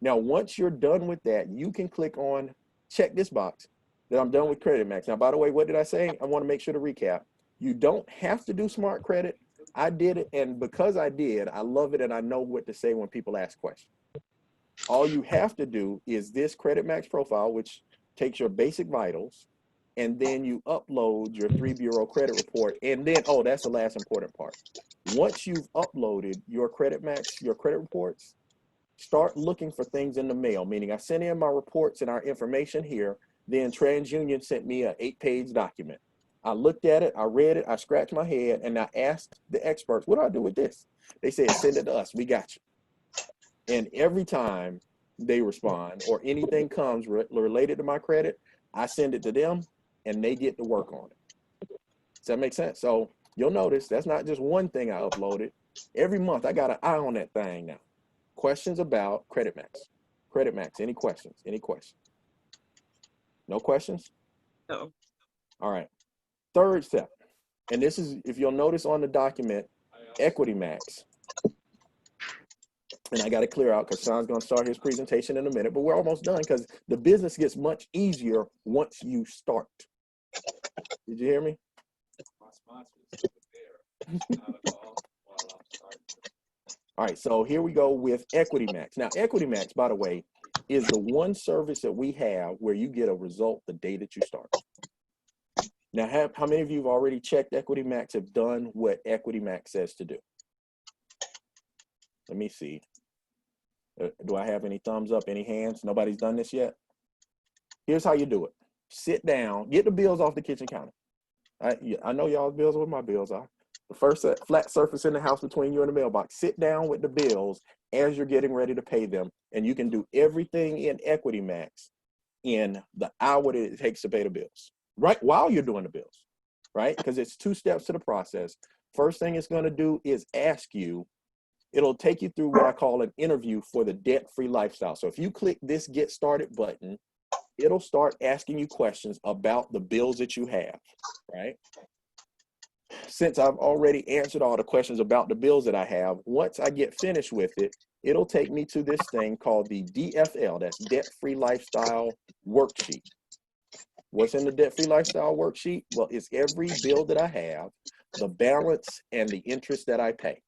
Now, once you're done with that, you can click on, check this box, that I'm done with Credit Max. Now, by the way, what did I say? I want to make sure to recap. You don't have to do Smart Credit. I did it, and because I did, I love it, and I know what to say when people ask questions. All you have to do is this Credit Max profile, which takes your basic vitals, and then you upload your 3 bureau credit report. And then, oh, that's the last important part. Once you've uploaded your Credit Max, your credit reports, start looking for things in the mail, meaning I sent in my reports and our information here. Then TransUnion sent me an 8-page document. I looked at it, I read it, I scratched my head, and I asked the experts, what do I do with this? They said, send it to us, we got you. And every time they respond or anything comes related to my credit, I send it to them and they get to work on it. Does that make sense? So you'll notice that's not just one thing I uploaded. Every month I got an eye on that thing now. Questions about Credit Max. Credit Max, any questions? Any questions? No questions? No. All right. Third step, and this is, if you'll notice on the document, Equity Max. And I got to clear out because Sean's going to start his presentation in a minute, but we're almost done because the business gets much easier once you start. Did you hear me? All right, so here we go with Equity Max. Now, Equity Max, by the way, is the one service that we have where you get a result the day that you start. Now, how many of you have already checked Equity Max, have done what Equity Max says to do? Let me see. Do I have any thumbs up, any hands? Nobody's done this yet? Here's how you do it. Sit down, get the bills off the kitchen counter. I know y'all's bills are what my bills are. The first flat surface in the house between you and the mailbox. Sit down with the bills as you're getting ready to pay them, and you can do everything in Equity Max in the hour that it takes to pay the bills, right while you're doing the bills, right? Because it's 2 steps to the process. First thing it's going to do is ask you, it'll take you through what I call an interview for the debt-free lifestyle. So if you click this Get Started button, it'll start asking you questions about the bills that you have, right? Since I've already answered all the questions about the bills that I have, once I get finished with it, it'll take me to this thing called the DFL, that's Debt-Free Lifestyle Worksheet. What's in the Debt-Free Lifestyle Worksheet? Well, it's every bill that I have, the balance, and the interest that I pay.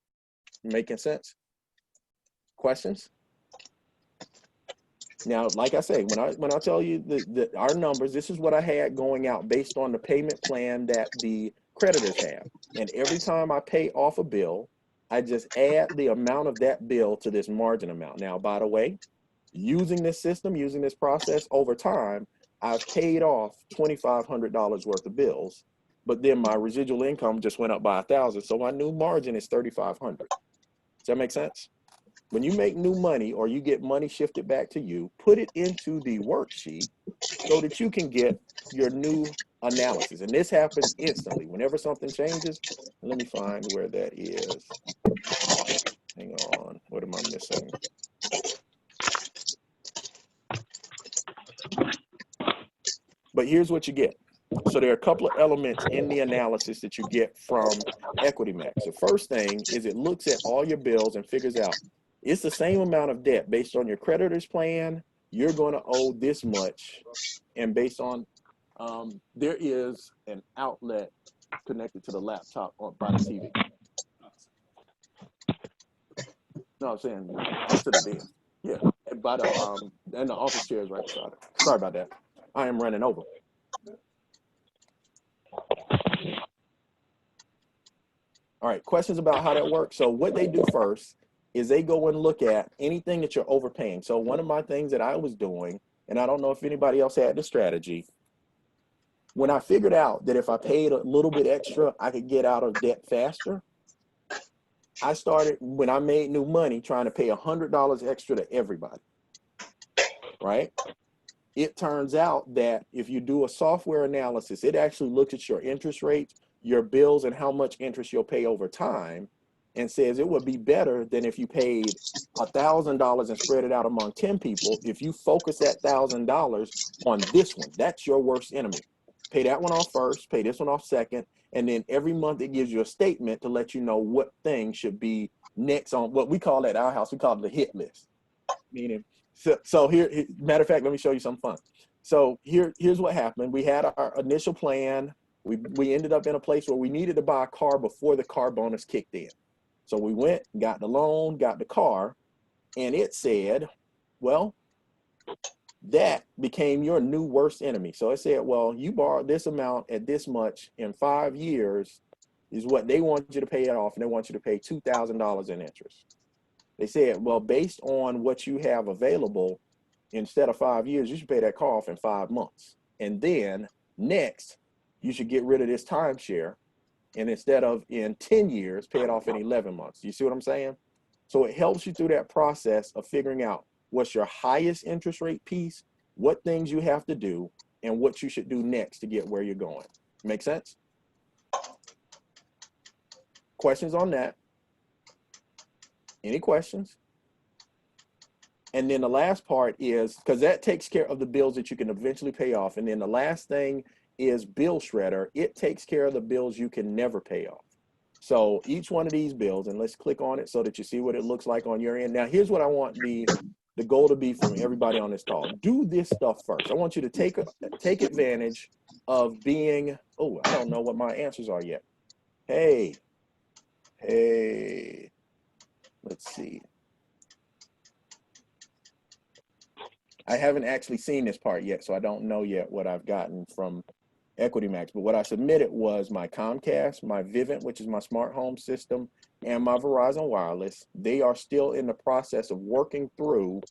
Making sense? Questions? Now, like I say, when I tell you our numbers, this is what I had going out based on the payment plan that the creditors have. And every time I pay off a bill, I just add the amount of that bill to this margin amount. Now, by the way, using this system, using this process over time, I've paid off $2,500 worth of bills, but then my residual income just went up by 1,000. So my new margin is 3,500. Does that make sense? When you make new money or you get money shifted back to you, put it into the worksheet so that you can get your new analysis. And this happens instantly. Whenever something changes, let me find where that is. Hang on, what am I missing? But here's what you get. So there are a couple of elements in the analysis that you get from Equity Max. The first thing is it looks at all your bills and figures out it's the same amount of debt based on your creditor's plan. You're going to owe this much. And based on, there is an outlet connected to the laptop or by the TV. No, I'm saying next to the bed. Yeah, by the, and the office chair is right beside it. Sorry about that. I am running over. All right, questions about how that works. So what they do first is they go and look at anything that you're overpaying. So one of my things that I was doing, and I don't know if anybody else had the strategy, when I figured out that if I paid a little bit extra, I could get out of debt faster, I started, when I made new money, trying to pay $100 extra to everybody, right? It turns out that if you do a software analysis, it actually looks at your interest rates, your bills, and how much interest you'll pay over time, and says it would be better than if you paid $1,000 and spread it out among 10 people. If you focus that $1,000 on this one, that's your worst enemy. Pay that one off first, pay this one off second, and then every month it gives you a statement to let you know what thing should be next on what we call at our house, we call it the hit list. Meaning, so here, matter of fact, let me show you some fun. So here's what happened. We had our initial plan. We ended up in a place where we needed to buy a car before the car bonus kicked in. So we went, got the loan, got the car, and it said, well, that became your new worst enemy. So it said, well, you borrowed this amount at this much in 5 years is what they want you to pay it off, and they want you to pay $2,000 in interest. They said, well, based on what you have available, instead of 5 years, you should pay that car off in 5 months. And then next, you should get rid of this timeshare, and instead of in 10 years, pay it off in 11 months. You see what I'm saying? So it helps you through that process of figuring out what's your highest interest rate piece, what things you have to do, and what you should do next to get where you're going. Make sense? Questions on that? Any questions? And then the last part is, because that takes care of the bills that you can eventually pay off. And then the last thing is Bill Shredder. It takes care of the bills you can never pay off. So each one of these bills, and let's click on it so that you see what it looks like on your end. Now, here's what I want the goal to be from everybody on this call. Do this stuff first. I want you to take advantage of being, oh, I don't know what my answers are yet. Hey, let's see. I haven't actually seen this part yet, so I don't know yet what I've gotten from Equity Max, but what I submitted was my Comcast, my Vivint, which is my smart home system, and my Verizon Wireless. They are still in the process of working through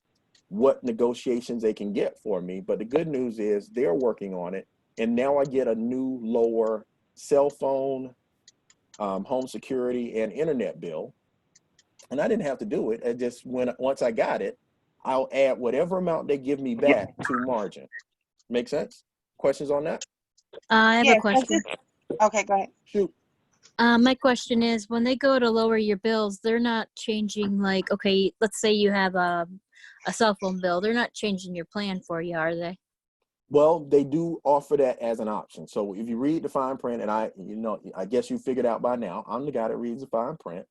what negotiations they can get for me, but the good news is they're working on it, and now I get a new lower cell phone, home security, and internet bill, and I didn't have to do it. I just, once I got it, I'll add whatever amount they give me back to margin. Make sense? Questions on that? I have a question. Okay, go ahead. Shoot. My question is, when they go to lower your bills, they're not changing, like, okay, let's say you have a cell phone bill. They're not changing your plan for you, are they? Well, they do offer that as an option. So if you read the fine print, and I guess you figured out by now, I'm the guy that reads the fine print.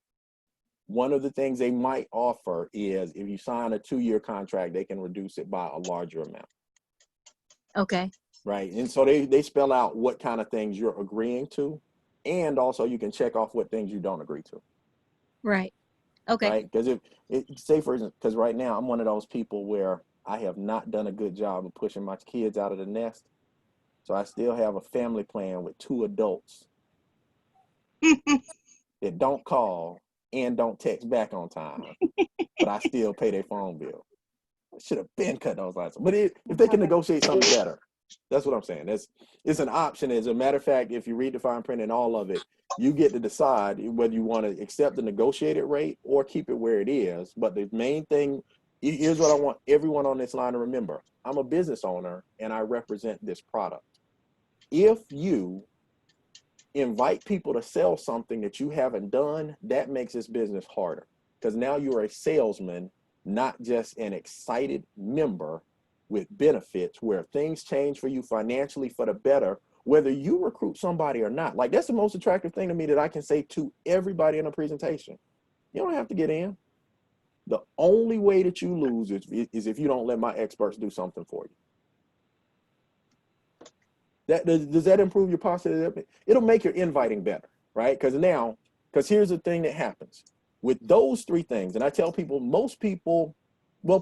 One of the things they might offer is if you sign a 2-year contract, they can reduce it by a larger amount. Okay. Right. And so they spell out what kind of things you're agreeing to. And also you can check off what things you don't agree to. Right. Okay. Right. Because say for instance, because right now I'm one of those people where I have not done a good job of pushing my kids out of the nest. So I still have a family plan with 2 adults that don't call and don't text back on time, but I still pay their phone bill. I should have been cut those lines. But if they can negotiate something better, that's what I'm saying. It's an option. As a matter of fact, if you read the fine print and all of it, you get to decide whether you want to accept the negotiated rate or keep it where it is. But the main thing, here's what I want everyone on this line to remember. I'm a business owner and I represent this product. If you invite people to sell something that you haven't done, that makes this business harder, because now you're a salesman, not just an excited member with benefits where things change for you financially for the better, whether you recruit somebody or not. Like, that's the most attractive thing to me that I can say to everybody in a presentation. You don't have to get in. The only way that you lose is if you don't let my experts do something for you. Does that improve your positive? It'll make your inviting better, right? Because here's the thing that happens with those 3 things. And I tell people,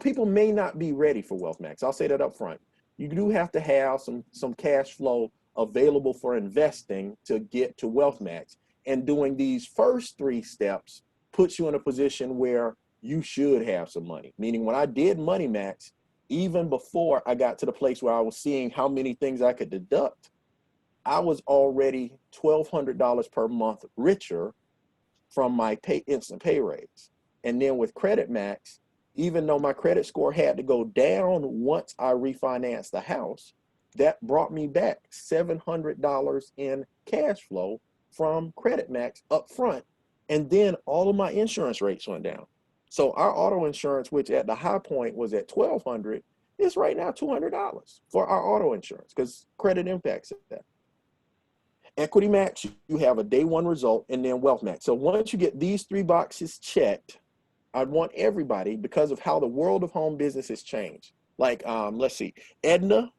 people may not be ready for Wealth Max. I'll say that up front. You do have to have some cash flow available for investing to get to Wealth Max. And doing these first 3 steps puts you in a position where you should have some money. Meaning when I did Money Max, even before I got to the place where I was seeing how many things I could deduct, I was already $1,200 per month richer from my instant pay raise. And then with Credit Max, even though my credit score had to go down once I refinanced the house, that brought me back $700 in cash flow from Credit Max up front. And then all of my insurance rates went down. So our auto insurance, which at the high point was at $1,200, is right now $200 for our auto insurance because credit impacts that. Equity Max, you have a day 1 result, and then Wealth Max. So once you get these 3 boxes checked, I want everybody, because of how the world of home business has changed. Like, let's see, Edna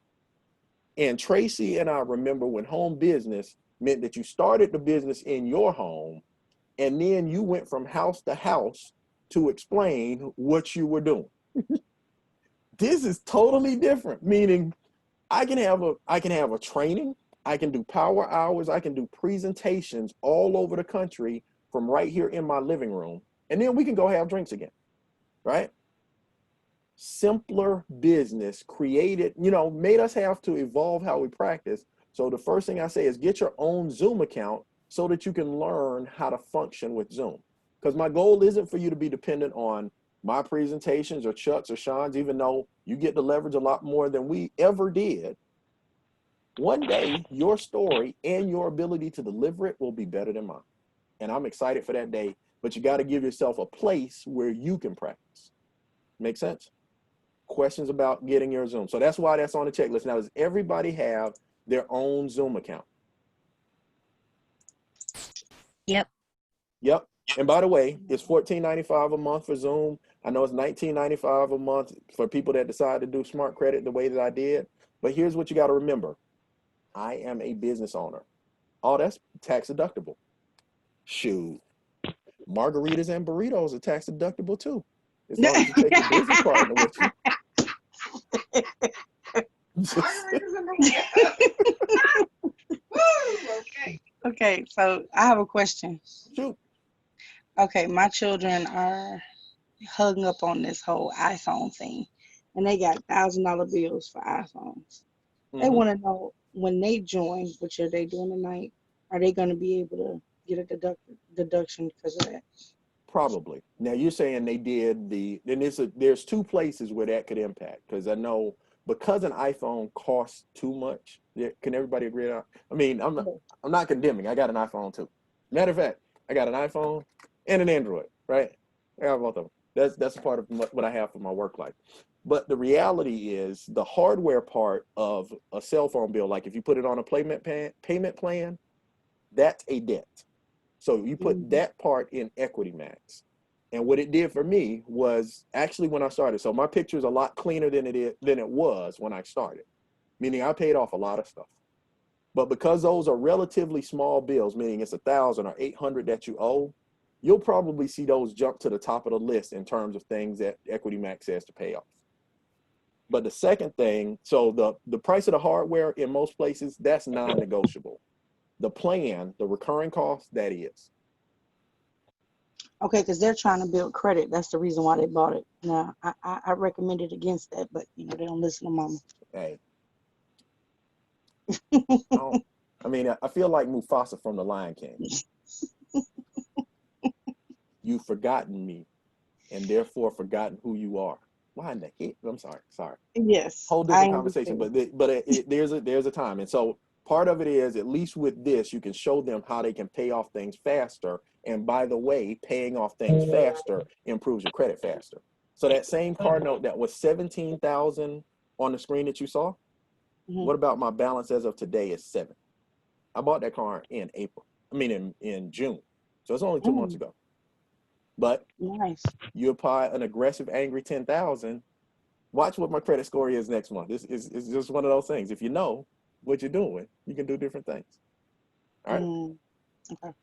and Tracy and I remember when home business meant that you started the business in your home, and then you went from house to house to explain what you were doing. This is totally different, meaning I can have a training, I can do power hours, I can do presentations all over the country from right here in my living room, and then we can go have drinks again, right? Simpler business created, made us have to evolve how we practice. So the first thing I say is get your own Zoom account so that you can learn how to function with Zoom. Because my goal isn't for you to be dependent on my presentations or Chuck's or Sean's, even though you get to leverage a lot more than we ever did. One day, your story and your ability to deliver it will be better than mine. And I'm excited for that day, but you got to give yourself a place where you can practice. Make sense? Questions about getting your Zoom. So that's why that's on the checklist. Now, does everybody have their own Zoom account. Yep. Yep. And by the way, it's $14.95 a month for Zoom. I know it's $19.95 a month for people that decide to do smart credit the way that I did. But here's what you got to remember. I am a business owner. Oh, that's tax deductible. Shoot. Margaritas and burritos are tax deductible too. As long as you take your business partner with you. Okay, so I have a question. Shoot. Okay, my children are hung up on this whole iPhone thing, and they got $1,000 bills for iPhones. They want to know when they join, which are they doing tonight? Are they going to be able to get a deduction because of that? Probably. Now you're saying they did then there's two places where that could impact, because I know because an iPhone costs too much. Can everybody agree on? I mean, I'm not condemning. I got an iPhone too. Matter of fact, I got an iPhone and an Android, right? I got both of them. That's a part of what I have for my work life. But the reality is the hardware part of a cell phone bill, like if you put it on a payment plan, that's a debt. So you put that part in Equity Max. And what it did for me was actually when I started, so my picture is a lot cleaner than it was when I started, meaning I paid off a lot of stuff. But because those are relatively small bills, meaning it's 1,000 or 800 that you owe, you'll probably see those jump to the top of the list in terms of things that Equity Max says to pay off. But the second thing, so the price of the hardware in most places, that's non-negotiable. The plan, the recurring cost, that is. Okay, because they're trying to build credit. That's the reason why they bought it. Now, I recommended against that, but they don't listen to mama. Hey. I mean, I feel like Mufasa from The Lion King. You've forgotten me, and therefore forgotten who you are. Why in the heck? I'm sorry. Yes. Whole different conversation, but there's a time, and so part of it is, at least with this, you can show them how they can pay off things faster. And by the way, paying off things faster improves your credit faster. So that same car note that was $17,000 on the screen that you saw, what about my balance as of today is $7,000? I bought that car in in June. So it's only 2 months ago. But nice. You apply an aggressive, angry 10,000. Watch what my credit score is next month. This is just one of those things. If you know what you're doing, you can do different things. All right. Okay.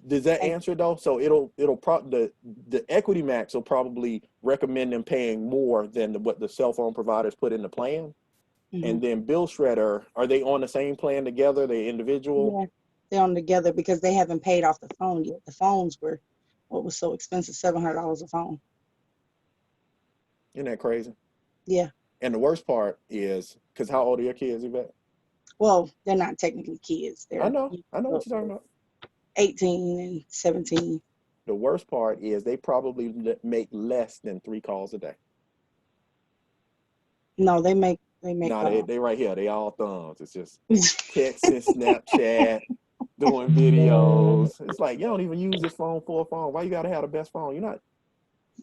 Does that answer though? So the Equity Max will probably recommend them paying more than what the cell phone providers put in the plan. And then Bill Shredder, are they on the same plan together? They individual? Yeah, they're on together because they haven't paid off the phone yet. The phones were what was so expensive, $700 a phone. Isn't that crazy? Yeah. And the worst part is, because how old are your kids, Yvette? Well, they're not technically kids. They're I know what you're talking about. 18 and 17. The worst part is they probably make less than 3 calls a day. No, they make. No, they right here. They all thumbs. It's just texting, Snapchat, doing videos. It's like, you don't even use this phone for a phone. Why you gotta have the best phone? You're not.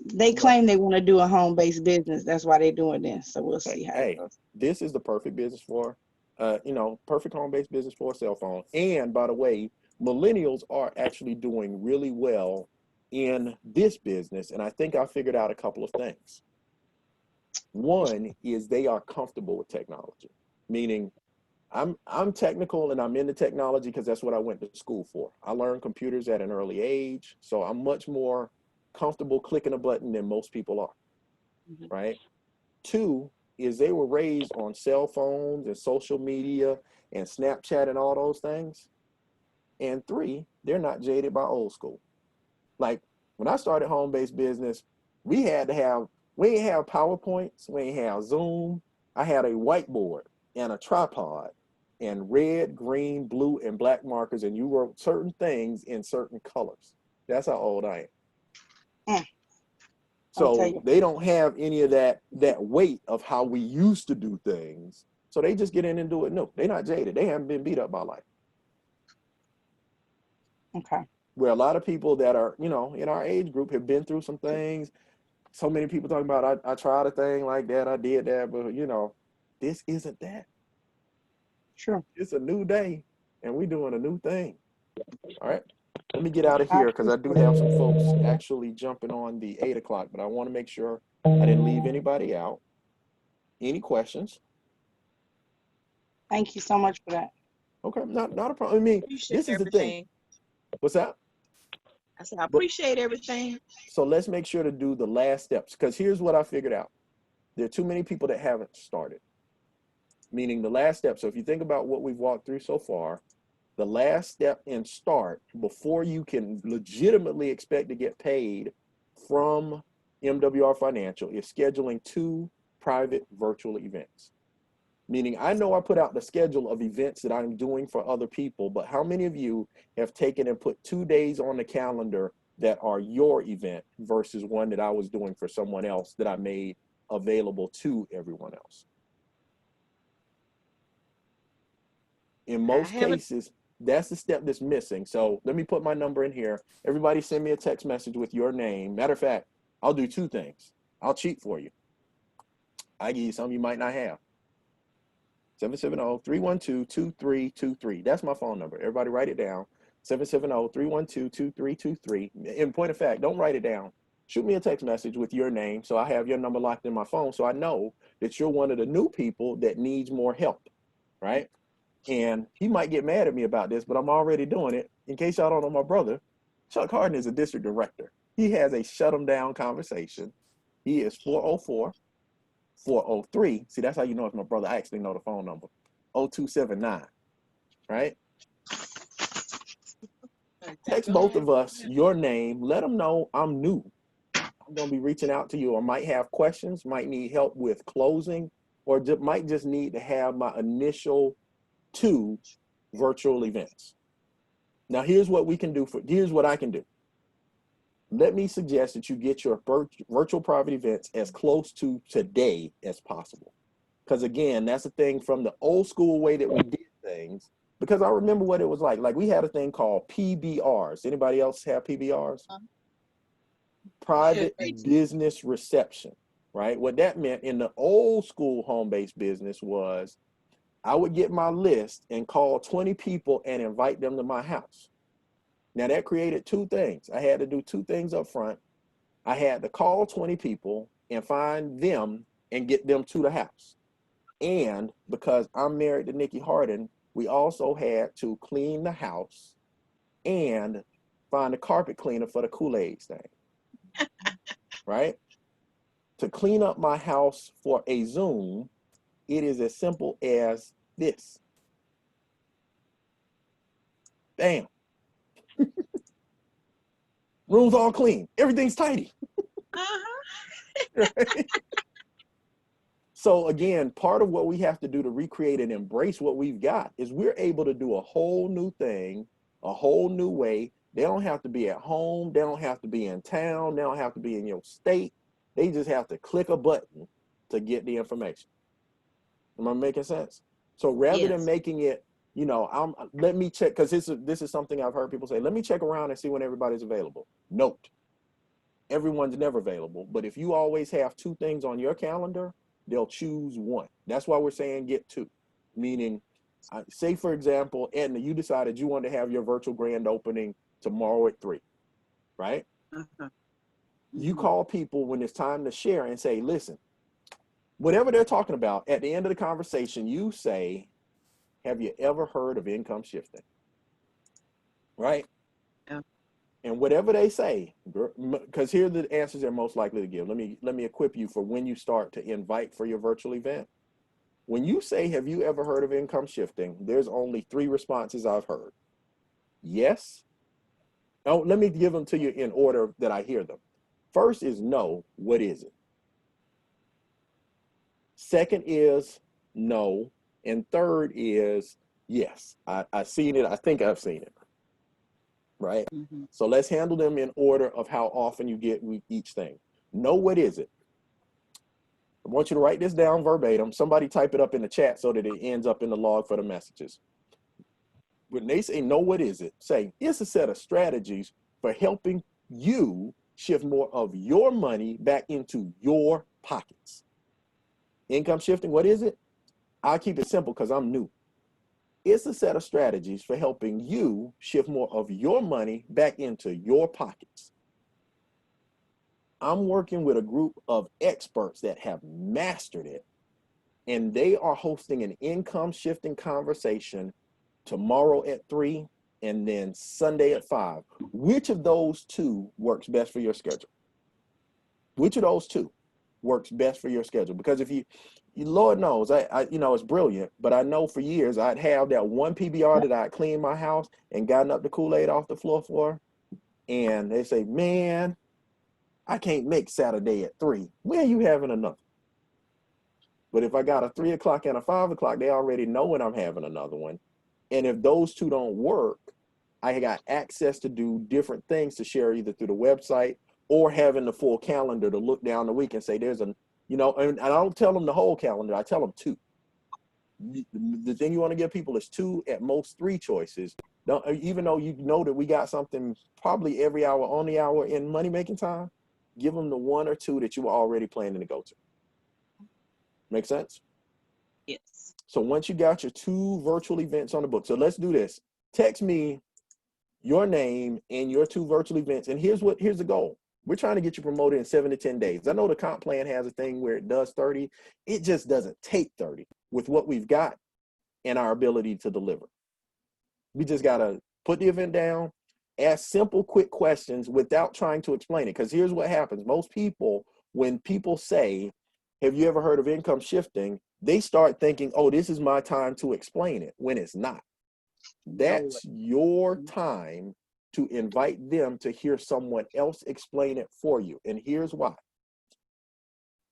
They claim they want to do a home-based business. That's why they're doing this. So we'll see how it goes. This is the perfect business for, perfect home-based business for a cell phone. And by the way, millennials are actually doing really well in this business. And I think I figured out a couple of things. One is they are comfortable with technology, meaning I'm technical and I'm into technology because that's what I went to school for. I learned computers at an early age, so I'm much more comfortable clicking a button than most people are, right? 2 is they were raised on cell phones and social media and Snapchat and all those things. And 3, they're not jaded by old school. Like when I started home-based business, we didn't have PowerPoints, we didn't have Zoom. I had a whiteboard and a tripod and red, green, blue, and black markers, and you wrote certain things in certain colors. That's how old I am. So they don't have any of that weight of how we used to do things. So they just get in and do it new. They're not jaded. They haven't been beat up by life. Okay. Where a lot of people that are, in our age group have been through some things. So many people talking about, I tried a thing like that, I did that, but this isn't that. Sure. It's a new day, and we're doing a new thing. All right. Let me get out of I here because I do have some folks actually jumping on the 8 o'clock, but I want to make sure I didn't leave anybody out. Any questions? Thank you so much for that. Okay, not a problem. I mean, Appreciate this is the everything. thing. What's that? I said, I appreciate everything. So let's make sure to do the last steps, because here's what I figured out. There are too many people that haven't started, meaning the last step. So if you think about what we've walked through so far, the last step in start before you can legitimately expect to get paid from MWR Financial is scheduling 2 private virtual events. Meaning I know I put out the schedule of events that I'm doing for other people, but how many of you have taken and put 2 days on the calendar that are your event versus one that I was doing for someone else that I made available to everyone else? In most cases, that's the step that's missing. So let me put my number in here. Everybody send me a text message with your name. Matter of fact, I'll do 2 things. I'll cheat for you. I give you something you might not have. 770-312-2323. That's my phone number. Everybody write it down. 770-312-2323. In point of fact, don't write it down. Shoot me a text message with your name so I have your number locked in my phone so I know that you're one of the new people that needs more help, right? And he might get mad at me about this, but I'm already doing it. In case y'all don't know my brother, Chuck Harden is a district director. He has a shut him down conversation. He is 404-403. See, that's how you know it's my brother. I actually know the phone number. 0279, right? Text both of us your name. Let them know I'm new. I'm going to be reaching out to you. I might have questions, might need help with closing, or might just need to have my initial 2 virtual events. Now, here's what we can do here's what I can do. Let me suggest that you get your virtual private events as close to today as possible. Because again, that's a thing from the old school way that we did things. Because I remember what it was like. Like we had a thing called PBRs. Anybody else have PBRs? Private business reception, right? What that meant in the old school home-based business was I would get my list and call 20 people and invite them to my house. Now that created 2 things. I had to do 2 things up front. I had to call 20 people and find them and get them to the house. And because I'm married to Nikki Harden, we also had to clean the house and find a carpet cleaner for the Kool-Aid thing, right? To clean up my house for a Zoom, it is as simple as this. Bam. Room's all clean. Everything's tidy. Right? So again, part of what we have to do to recreate and embrace what we've got is we're able to do a whole new thing, a whole new way. They don't have to be at home. They don't have to be in town. They don't have to be in your state. They just have to click a button to get the information. Am I making sense? So rather than making it, you know, let me check, because this is something I've heard people say, let me check around and see when everybody's available. Note, everyone's never available. But if you always have 2 things on your calendar, they'll choose 1. That's why we're saying get 2. Meaning, say for example, Edna, you decided you wanted to have your virtual grand opening tomorrow at 3, right? You call people when it's time to share and say, listen, whatever they're talking about, at the end of the conversation, you say, have you ever heard of income shifting? Right? Yeah. And whatever they say, because here are the answers they're most likely to give. Let me equip you for when you start to invite for your virtual event. When you say, have you ever heard of income shifting? There's only 3 responses I've heard. Yes. Oh, let me give them to you in order that I hear them. First is no. What is it? Second is no. And third is yes. I've seen it. I think I've seen it. Right? So let's handle them in order of how often you get each thing. No, what is it? I want you to write this down verbatim. Somebody type it up in the chat so that it ends up in the log for the messages. When they say no, what is it? Say, it's a set of strategies for helping you shift more of your money back into your pockets. Income shifting, what is it? I'll keep it simple because I'm new. It's a set of strategies for helping you shift more of your money back into your pockets. I'm working with a group of experts that have mastered it, and they are hosting an income shifting conversation tomorrow at 3 and then Sunday at 5. Which of those two works best for your schedule? Which of those two works best for your schedule? Because if you Lord knows, I you know, it's brilliant, but I know for years I'd have that one PBR that I'd clean my house and gotten up the Kool-Aid off the floor for, and they say, man, I can't make Saturday at 3. When are you having another? But if I got a 3 o'clock and a 5 o'clock, they already know when I'm having another one. And if those two don't work, I got access to do different things to share either through the website or having the full calendar to look down the week and say, there's a, you know, and I don't tell them the whole calendar, I tell them 2. The thing you want to give people is 2, at most 3 choices. Don't, even though you know that we got something probably every hour on the hour in money making time, give them the 1 or 2 that you were already planning to go to. Make sense? Yes. So once you got your 2 virtual events on the book, so let's do this. Text me your name and your 2 virtual events. And here's the goal. We're trying to get you promoted in 7 to 10 days. I know the comp plan has a thing where it does 30. It just doesn't take 30 with what we've got and our ability to deliver. We just got to put the event down, ask simple, quick questions without trying to explain it. Because here's what happens. Most people, when people say, have you ever heard of income shifting? They start thinking, oh, this is my time to explain it, when it's not. That's your time to invite them to hear someone else explain it for you. And here's why.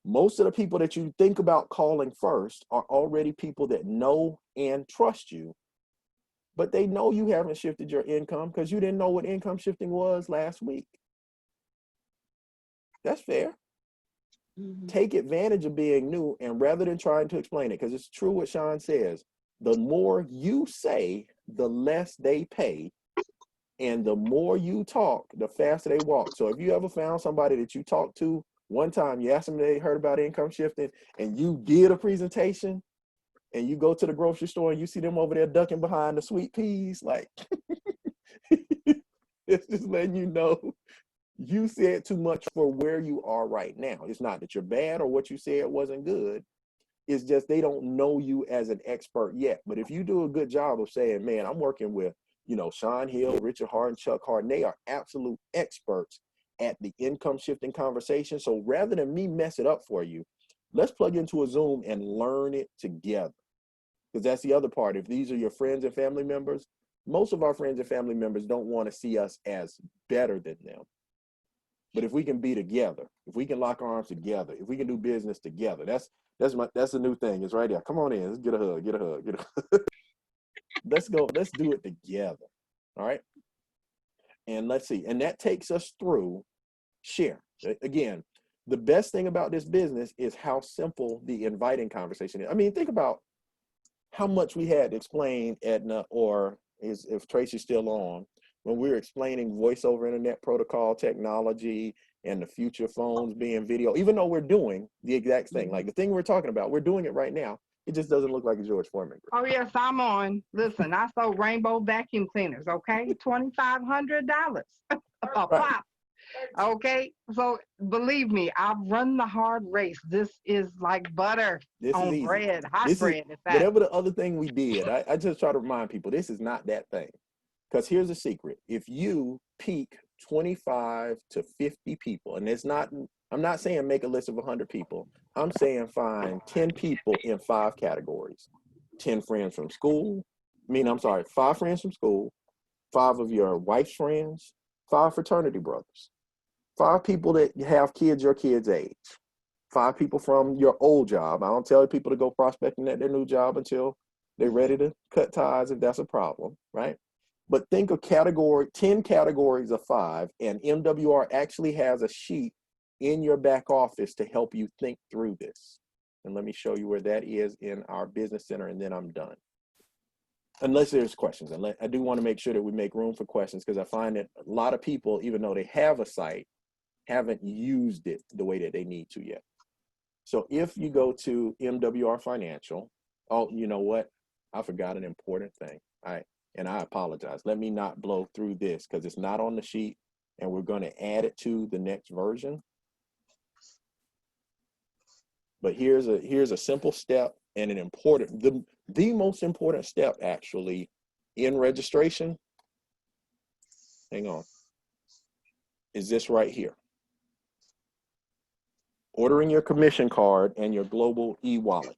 Most of the people that you think about calling first are already people that know and trust you, but they know you haven't shifted your income because you didn't know what income shifting was last week. That's fair. Take advantage of being new, and rather than trying to explain it, because it's true what Sean says, the more you say, the less they pay, and the more you talk, the faster they walk. So if you ever found somebody that you talked to one time, you asked them if they heard about income shifting, and you did a presentation, and you go to the grocery store and you see them over there ducking behind the sweet peas, like, it's just letting you know you said too much for where you are right now. It's not that you're bad or what you said wasn't good. It's just they don't know you as an expert yet. But if you do a good job of saying, man, I'm working with, you know, Sean Hill, Richard Harden, Chuck Harden, they are absolute experts at the income shifting conversation. So rather than me mess it up for you, let's plug into a Zoom and learn it together. Because that's the other part. If these are your friends and family members, most of our friends and family members don't want to see us as better than them. But if we can be together, if we can lock arms together, if we can do business together, that's a new thing. It's right there. Come on in. Let's get a hug, get a hug, get a hug. Let's go. Let's do it together. All right. And let's see. And that takes us through share. Again, the best thing about this business is how simple the inviting conversation is. I mean, think about how much we had to explain, Edna, or if Tracy's still on, when we were explaining voice over internet protocol technology and the future phones being video, even though we're doing the exact thing, like the thing we're talking about, we're doing it right now. It just doesn't look like a George Foreman. Oh, yes, I'm on. Listen, I sold Rainbow vacuum cleaners, okay? $2,500 a pop. Okay, so believe me, I've run the hard race. This is like butter on bread, hot bread. Whatever the other thing we did, I just try to remind people, this is not that thing. Because here's the secret. If you peak 25 to 50 people, and it's not, I'm not saying make a list of 100 people. I'm saying find 10 people in 5 categories. 10 friends from school. 5 friends from school, 5 of your wife's friends, 5 fraternity brothers, 5 people that have kids your kids' age, 5 people from your old job. I don't tell people to go prospecting at their new job until they're ready to cut ties if that's a problem, right? But think of 10 categories of 5, and MWR actually has a sheet in your back office to help you think through this. And let me show you where that is in our business center, and then I'm done. Unless there's questions. I do want to make sure that we make room for questions, because I find that a lot of people, even though they have a site, haven't used it the way that they need to yet. So if you go to MWR Financial, oh, you know what? I forgot an important thing. And I apologize. Let me not blow through this because it's not on the sheet and we're going to add it to the next version. But here's a simple step and an important, the most important step actually in registration. Hang on. Is this right here. Ordering your commission card and your global e-wallet,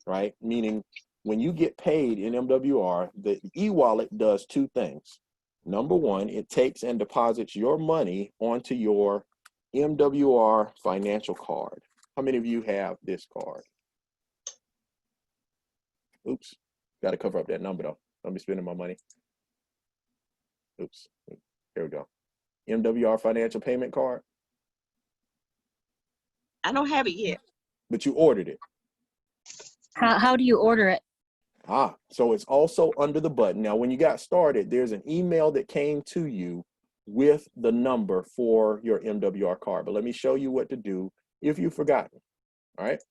right? Meaning when you get paid in MWR, the e-wallet does two things. Number one, it takes and deposits your money onto your MWR financial card. How many of you have this card? Oops, got to cover up that number though. Don't be spending my money. Oops, here we go. MWR financial payment card. I don't have it yet. But you ordered it. How do you order it? So it's also under the button. Now, when you got started, there's an email that came to you with the number for your MWR card. But let me show you what to do if you've forgotten. All right.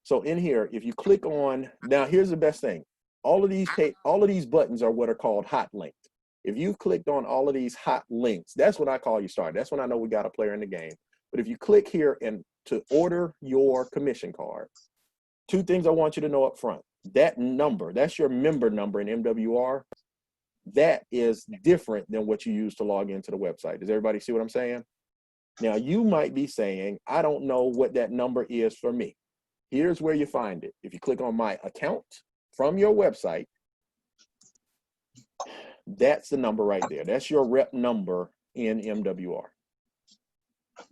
So in here, if you click on, now here's the best thing. All of these buttons are what are called hot linked. If you've clicked on all of these hot links, that's when I call you started. That's when I know we got a player in the game. But if you click here and to order your commission card, two things I want you to know up front. That number, that's your member number in MWR. That is different than what you use to log into the website. Does everybody see what I'm saying? Now, you might be saying, I don't know what that number is for me. Here's where you find it. If you click on my account from your website, that's the number right there. That's your rep number in MWR.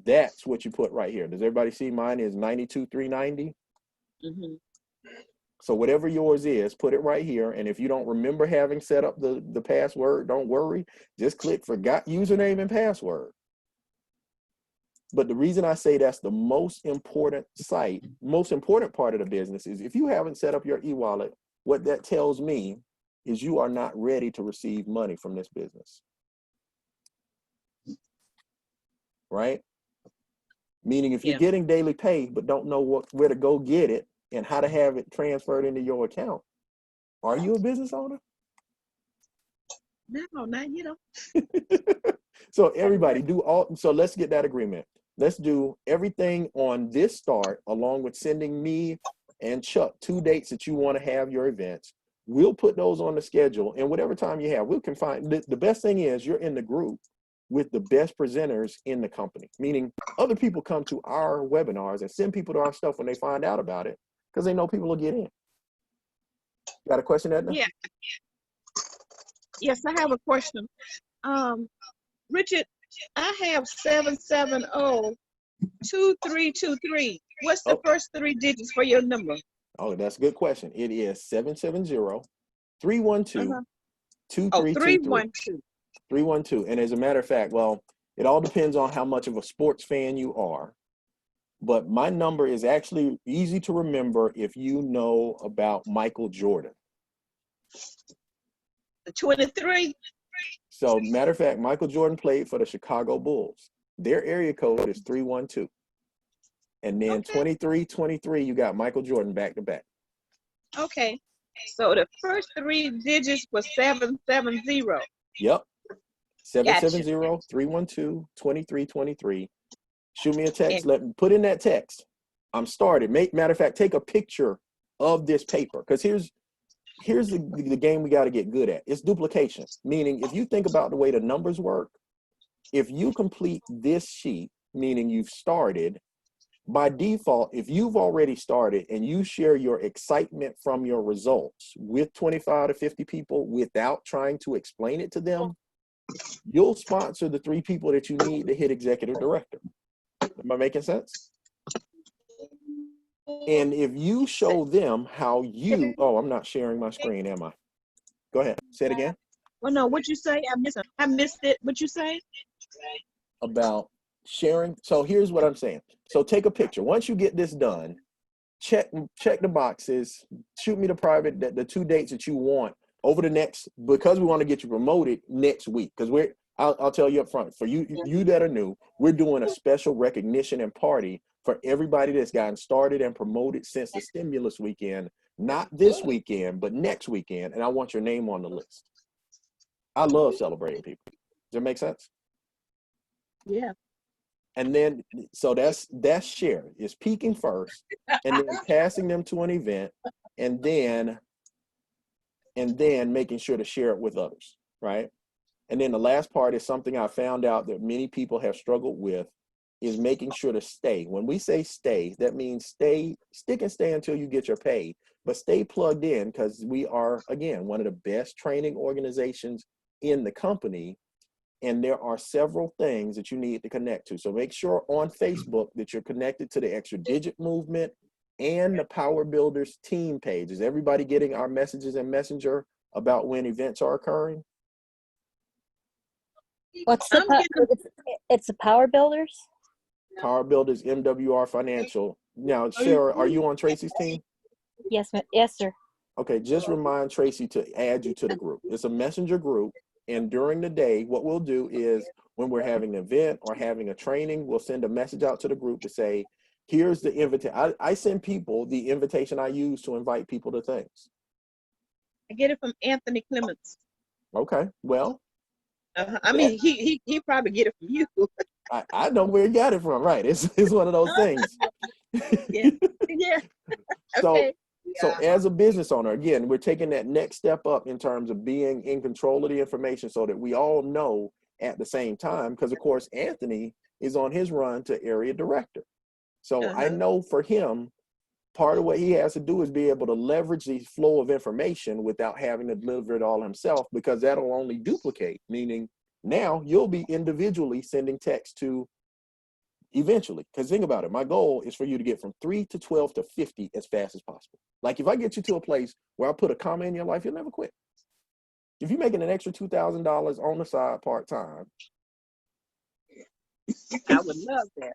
That's what you put right here. Does everybody see mine is 92390? Mm-hmm. So whatever yours is, put it right here. And if you don't remember having set up the password, don't worry. Just click forgot username and password. But the reason I say that's the most important most important part of the business is if you haven't set up your e-wallet, what that tells me is you are not ready to receive money from this business. Right? Meaning if you're getting daily pay, but don't know where to go get it and how to have it transferred into your account, are you a business owner? No, not you know. So everybody so let's get that agreement. Let's do everything on this start along with sending me and Chuck 2 dates that you want to have your events. We'll put those on the schedule and whatever time you have, we'll confine. The best thing is you're in the group with the best presenters in the company, meaning other people come to our webinars and send people to our stuff when they find out about it because they know people will get in. Got a question, Edna? Yeah. Yes, I have a question. Richard, I have 770-2323. What's the first 3 digits for your number? Oh, that's a good question. It is 770-312-2323. 312. 312. And as a matter of fact, well, it all depends on how much of a sports fan you are. But my number is actually easy to remember if you know about Michael Jordan. The 23. So matter of fact, Michael Jordan played for the Chicago Bulls. Their area code is 312. And then 2323, you got Michael Jordan back to back. Okay. So the first 3 digits was 770. Yep. 770-312-2323. Shoot me a text. Put in that text. I'm started. Matter of fact, take a picture of this paper. Because here's the game we got to get good at. It's duplication. Meaning if you think about the way the numbers work, if you complete this sheet, meaning you've started, by default, if you've already started and you share your excitement from your results with 25 to 50 people without trying to explain it to them, you'll sponsor the 3 people that you need to hit executive director. Am I making sense? And if you show them how you, I'm not sharing my screen, am I? Go ahead, say it again. Well, no, what'd you say? I missed it. What'd you say? About sharing. So here's what I'm saying. So take a picture. Once you get this done, check the boxes, shoot me the private, the 2 dates that you want over the next, because we want to get you promoted next week. Because I'll tell you up front, for you that are new, we're doing a special recognition and party for everybody that's gotten started and promoted since the stimulus weekend not this weekend, but next weekend, and I want your name on the list. I love celebrating people. Does that make sense? Yeah. And then, so that's share. Is peaking first, and then passing them to an event, and then making sure to share it with others, right? And then the last part is something I found out that many people have struggled with, is making sure to stay. When we say stay, that means stick and stay until you get your pay, but stay plugged in, because we are, again, one of the best training organizations in the company. And there are several things that you need to connect to. So make sure on Facebook that you're connected to the Extra Digit movement and the Power Builders team page. Is everybody getting our messages in Messenger about when events are occurring? What's the it's the Power Builders? Power Builders, MWR Financial. Now, Sarah, are you on Tracy's team? Yes, yes, sir. Okay, just remind Tracy to add you to the group. It's a messenger group. And during the day, what we'll do is when we're having an event or having a training, we'll send a message out to the group to say, here's the invitation. I send people the invitation I use to invite people to things. I get it from Anthony Clements. Okay, well. I mean, he probably get it from you. I know where he got it from, right? It's one of those things. Yeah. Yeah. Okay. So as a business owner, again, we're taking that next step up in terms of being in control of the information so that we all know at the same time, because of course, Anthony is on his run to area director. So I know for him, part of what he has to do is be able to leverage the flow of information without having to deliver it all himself, because that'll only duplicate, meaning now you'll be individually sending text to eventually. Because think about it, my goal is for you to get from 3 to 12 to 50 as fast as possible. Like if I get you to a place where I put a comma in your life, you'll never quit. If you're making an extra $2,000 on the side part-time. I would love that.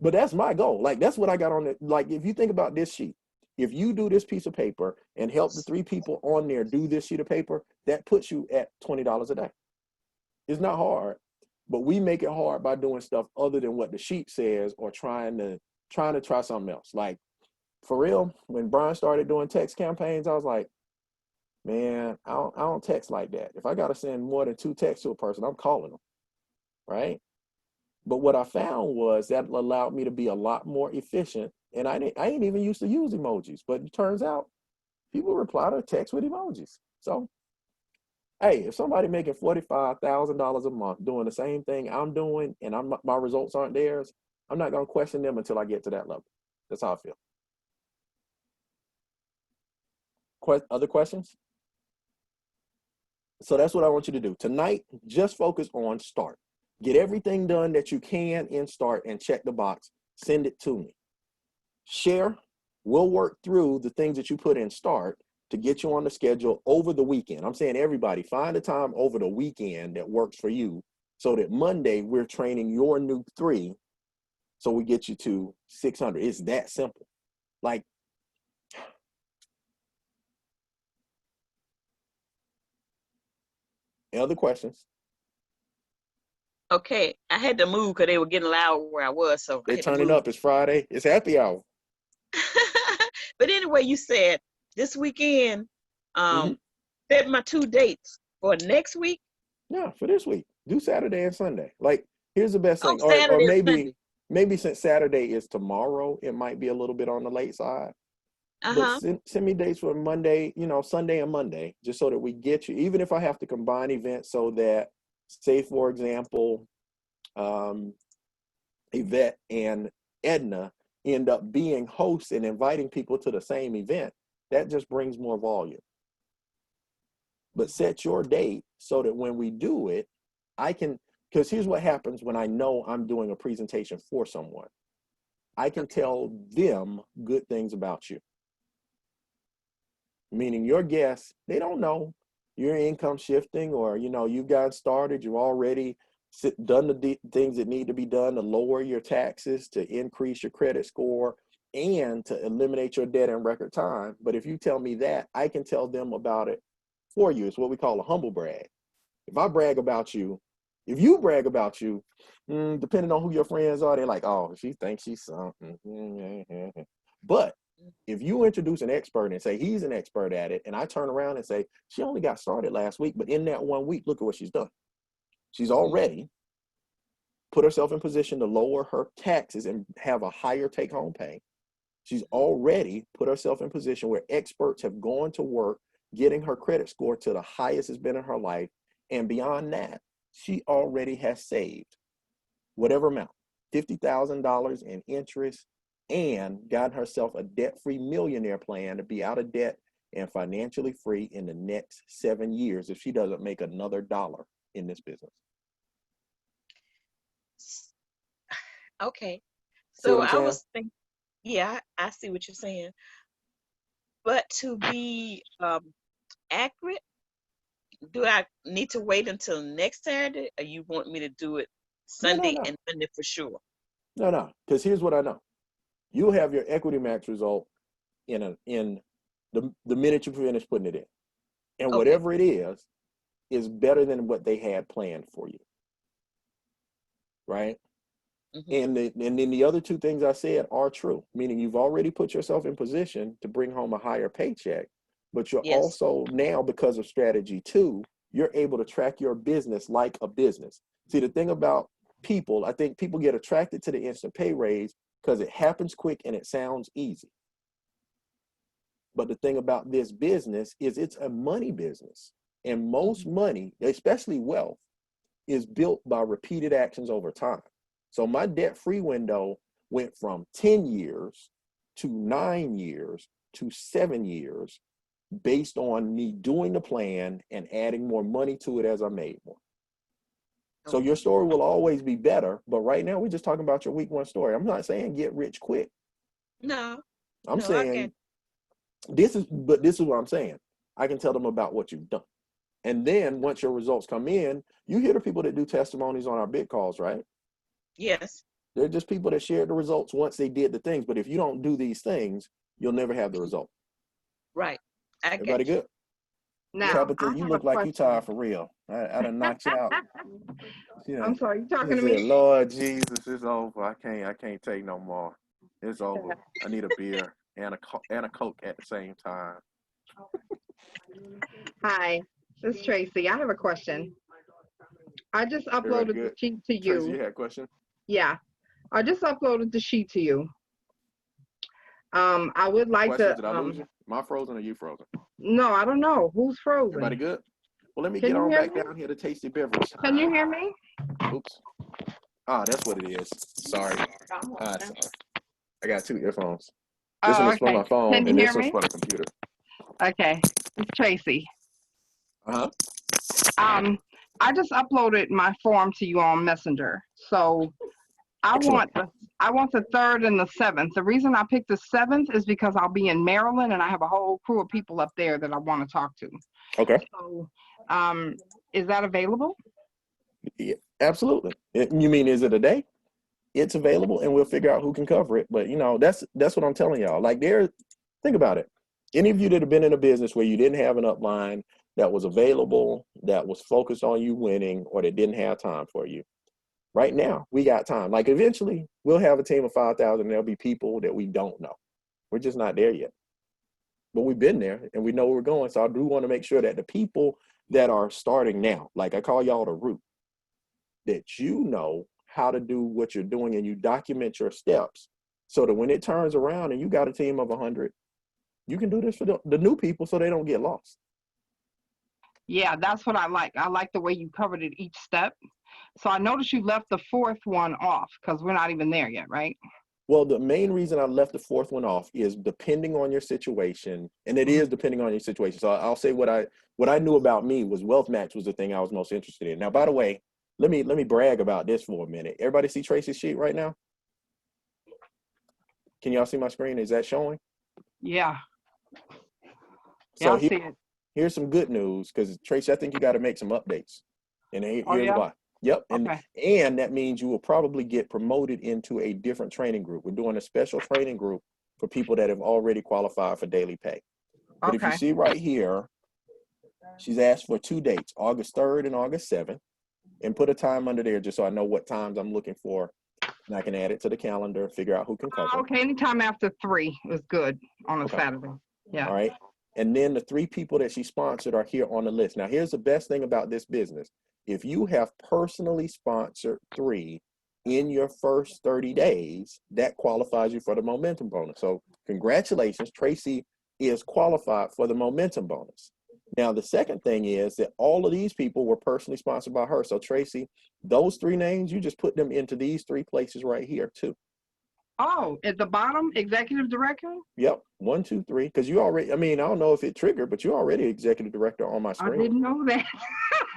But that's my goal. Like that's what I got on it. Like if you think about this sheet, if you do this piece of paper and help the 3 people on there do this sheet of paper, that puts you at $20 a day. It's not hard, but we make it hard by doing stuff other than what the sheet says or trying to try something else. Like for real, when Brian started doing text campaigns, I was like, man, I don't text like that. If I got to send more than 2 texts to a person, I'm calling them, right? But what I found was that allowed me to be a lot more efficient. And I ain't even used to use emojis, but it turns out people reply to text with emojis. So, hey, if somebody making $45,000 a month doing the same thing I'm doing and my results aren't theirs, I'm not going to question them until I get to that level. That's how I feel. Other questions? So that's what I want you to do. Tonight, just focus on start. Get everything done that you can in start and check the box. Send it to me. Share. We'll work through the things that you put in start to get you on the schedule over the weekend. I'm saying everybody, find a time over the weekend that works for you so that Monday we're training your new 3 so we get you to 600. It's that simple. Like, other questions? Okay, I had to move because they were getting loud where I was, so They're turning up. It's Friday. It's happy hour. But anyway, you said this weekend, set my 2 dates for next week. Yeah, for this week. Do Saturday and Sunday. Like, here's the best thing. Saturday Or maybe since Saturday is tomorrow, it might be a little bit on the late side. But send me dates for Monday, Sunday and Monday, just so that we get you. Even if I have to combine events so that, say, for example, Yvette and Edna end up being hosts and inviting people to the same event, that just brings more volume. But set your date so that when we do it, I can, because here's what happens when I know I'm doing a presentation for someone. I can tell them good things about you. Meaning your guests, they don't know you're income shifting or, you've got started, you've already done the things that need to be done to lower your taxes, to increase your credit score, and to eliminate your debt in record time. But if you tell me that, I can tell them about it for you. It's what we call a humble brag. If I brag about you, if you brag about you, depending on who your friends are, they're like, oh, she thinks she's something. But If you introduce an expert and say he's an expert at it, and I turn around and say, she only got started last week, but in that 1 week, look at what she's done. She's already put herself in position to lower her taxes and have a higher take-home pay. She's already put herself in position where experts have gone to work, getting her credit score to the highest it's been in her life. And beyond that, she already has saved whatever amount, $50,000 in interest, and gotten herself a debt-free millionaire plan to be out of debt and financially free in the next 7 years if she doesn't make another dollar in this business. Okay. See what So I'm I saying? was thinking, yeah, I see what you're saying. But to be accurate, do I need to wait until next Saturday, or you want me to do it Sunday No. and Monday for sure? No, because here's what I know. You'll have your Equity Max result in the minute you finish putting it in. And Okay. whatever it is better than what they had planned for you. Right? And then the other two things I said are true, meaning you've already put yourself in position to bring home a higher paycheck, but you're Yes. also now, because of strategy 2, you're able to track your business like a business. See, the thing about people, I think people get attracted to the instant pay raise because it happens quick and it sounds easy. But the thing about this business is it's a money business, and most money, especially wealth, is built by repeated actions over time. So my debt-free window went from 10 years to 9 years to 7 years based on me doing the plan and adding more money to it as I made more. So your story will always be better, but right now we're just talking about your week 1 story. I'm not saying get rich quick. No. I'm No, I saying get this is what I'm saying. I can tell them about what you've done. And then once your results come in, you hear the people that do testimonies on our big calls, right? yes. They're just people that shared the results once they did the things. But if you don't do these things, you'll never have the result. Right. I get Everybody you. good? Now, Tabitha, I you have look a like you question. tired for real. I done knocked you out. I'm sorry, you She talking to said, me? Lord Jesus, it's over. I can't take no more. It's over. I need a beer and a Coke at the same time. Hi, this is Tracy. I have a question. I just Everybody uploaded the good? sheet to Tracy, you you. had a question? Yeah, I just uploaded the sheet to you. I would like Questions? to, Did I lose you? Am I frozen or you frozen? no, I don't know. Who's Everybody frozen? good? Well, let me Can get you on hear back me? down here to Tasty Beverage Can you time. hear me? Oops. Ah, that's what it is. Sorry. Sorry. I got 2 earphones. This one Oh, is for my okay. phone, Can you and hear this one's me? for the computer. Okay, it's Tracy. Uh-huh. I just uploaded my form to you on Messenger. So I Excellent. want the 3rd and the 7th. The reason I picked the 7th is because I'll be in Maryland and I have a whole crew of people up there that I want to talk to. Okay. So, is that available? Yeah, absolutely. You mean, is it a day? It's available, and we'll figure out who can cover it. But, that's what I'm telling y'all. Like, think about it. Any of you that have been in a business where you didn't have an upline that was available, that was focused on you winning, or that didn't have time for you, right now, we got time. Like, eventually, we'll have a team of 5,000, and there'll be people that we don't know. We're just not there yet. But we've been there, and we know where we're going. So I do want to make sure that the people that are starting now, like I call y'all the root, that you know how to do what you're doing and you document your steps so that when it turns around and you got a team of 100, you can do this for the new people so they don't get lost. Yeah, that's what I like. I like the way you covered it each step. So I noticed you left the 4th one off because we're not even there yet, right? Well, the main reason I left the 4th one off is depending on your situation, and it is depending on your situation. So I'll say what I knew about me was Wealth Max was the thing I was most interested in. Now, by the way, let me brag about this for a minute. Everybody see Tracy's sheet right now? Can y'all see my screen? Is that showing? Yeah. So I see it. here's some good news, because Tracy, I think you got to make some updates. And here's why. Yep. And that means you will probably get promoted into a different training group. We're doing a special training group for people that have already qualified for daily pay. But if you see right here, she's asked for 2 dates, August 3rd and August 7th, and put a time under there just so I know what times I'm looking for And I can add it to the calendar, figure out who can cover. Okay, anytime after 3 is good on a Okay. Saturday. Yeah. All right. And then the 3 people that she sponsored are here on the list. Now, here's the best thing about this business. If you have personally sponsored 3 in your first 30 days, that qualifies you for the momentum bonus. So congratulations, Tracy is qualified for the momentum bonus. Now, the second thing is that all of these people were personally sponsored by her. So Tracy, those 3 names, you just put them into these 3 places right here too. Oh, at the bottom, executive director? Yep, 1, 2, 3. Because you already, I mean, I don't know if it triggered, but you're already executive director on my I screen. didn't know that.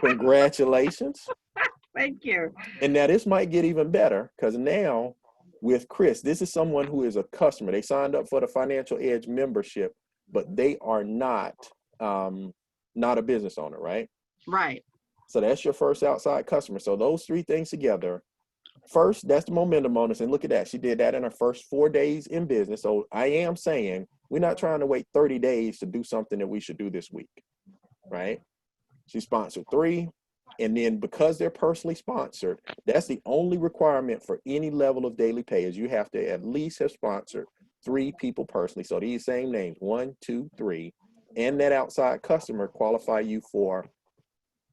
Congratulations. Thank you. And now this might get even better because now with Chris, this is someone who is a customer. They signed up for the Financial Edge membership, but they are not a business owner, right? Right. So that's your first outside customer. So those 3 things together. First, that's the momentum bonus. And look at that. She did that in her first 4 days in business. So I am saying we're not trying to wait 30 days to do something that we should do this week, right? She sponsored 3. And then because they're personally sponsored, that's the only requirement for any level of daily pay is you have to at least have sponsored 3 people personally. So these same names, 1, 2, 3, and that outside customer qualify you for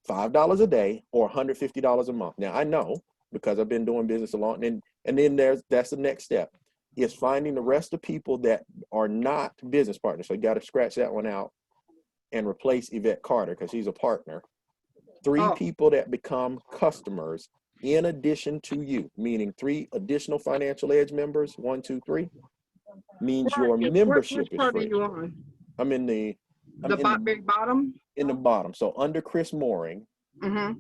$5 a day or $150 a month. Now I know because I've been doing business a long, and then that's the next step is finding the rest of people that are not business partners. So you got to scratch that one out and replace Yvette Carter because she's a partner. 3 people that become customers in addition to you, meaning 3 additional Financial Edge members, 1, 2, 3, means your membership Which is part are free. you on? I'm in the Big bottom? In the bottom. So under Chris Mooring, Mm-hmm.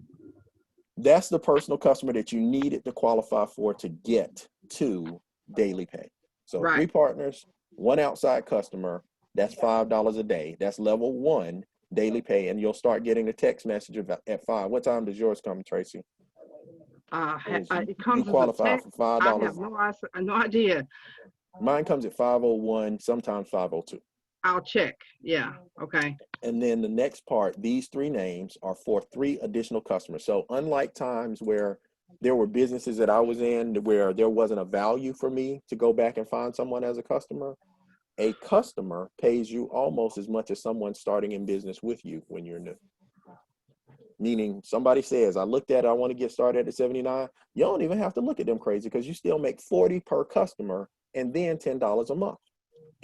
that's the personal customer that you needed to qualify for to get to daily pay. So 3 partners, 1 outside customer, that's $5 a day. That's level 1 daily pay. And you'll start getting the text message at 5. What time does yours come, Tracy? It comes you qualify as a text. for $5. I have no idea. Mine comes at 5:01, sometimes 5:02. I'll check. Yeah. Okay. And then the next part, these 3 names are for 3 additional customers. So unlike times where there were businesses that I was in where there wasn't a value for me to go back and find someone as a customer pays you almost as much as someone starting in business with you when you're new. Meaning somebody says, I looked at it, I want to get started at 79. You don't even have to look at them crazy because you still make 40 per customer and then $10 a month.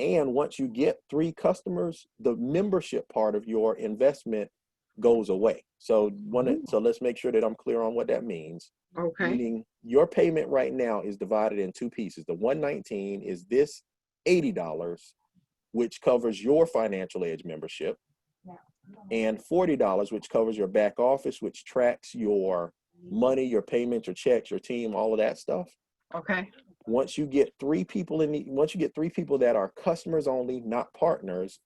And once you get 3 customers, the membership part of your investment goes away. So let's make sure that I'm clear on what that means. Okay. Meaning your payment right now is divided in 2 pieces. The $119 is this $80, which covers your Financial Edge membership, and $40, which covers your back office, which tracks your money, your payments, your checks, your team, all of that stuff. Okay. Once you get 3 people that are customers only, not partners,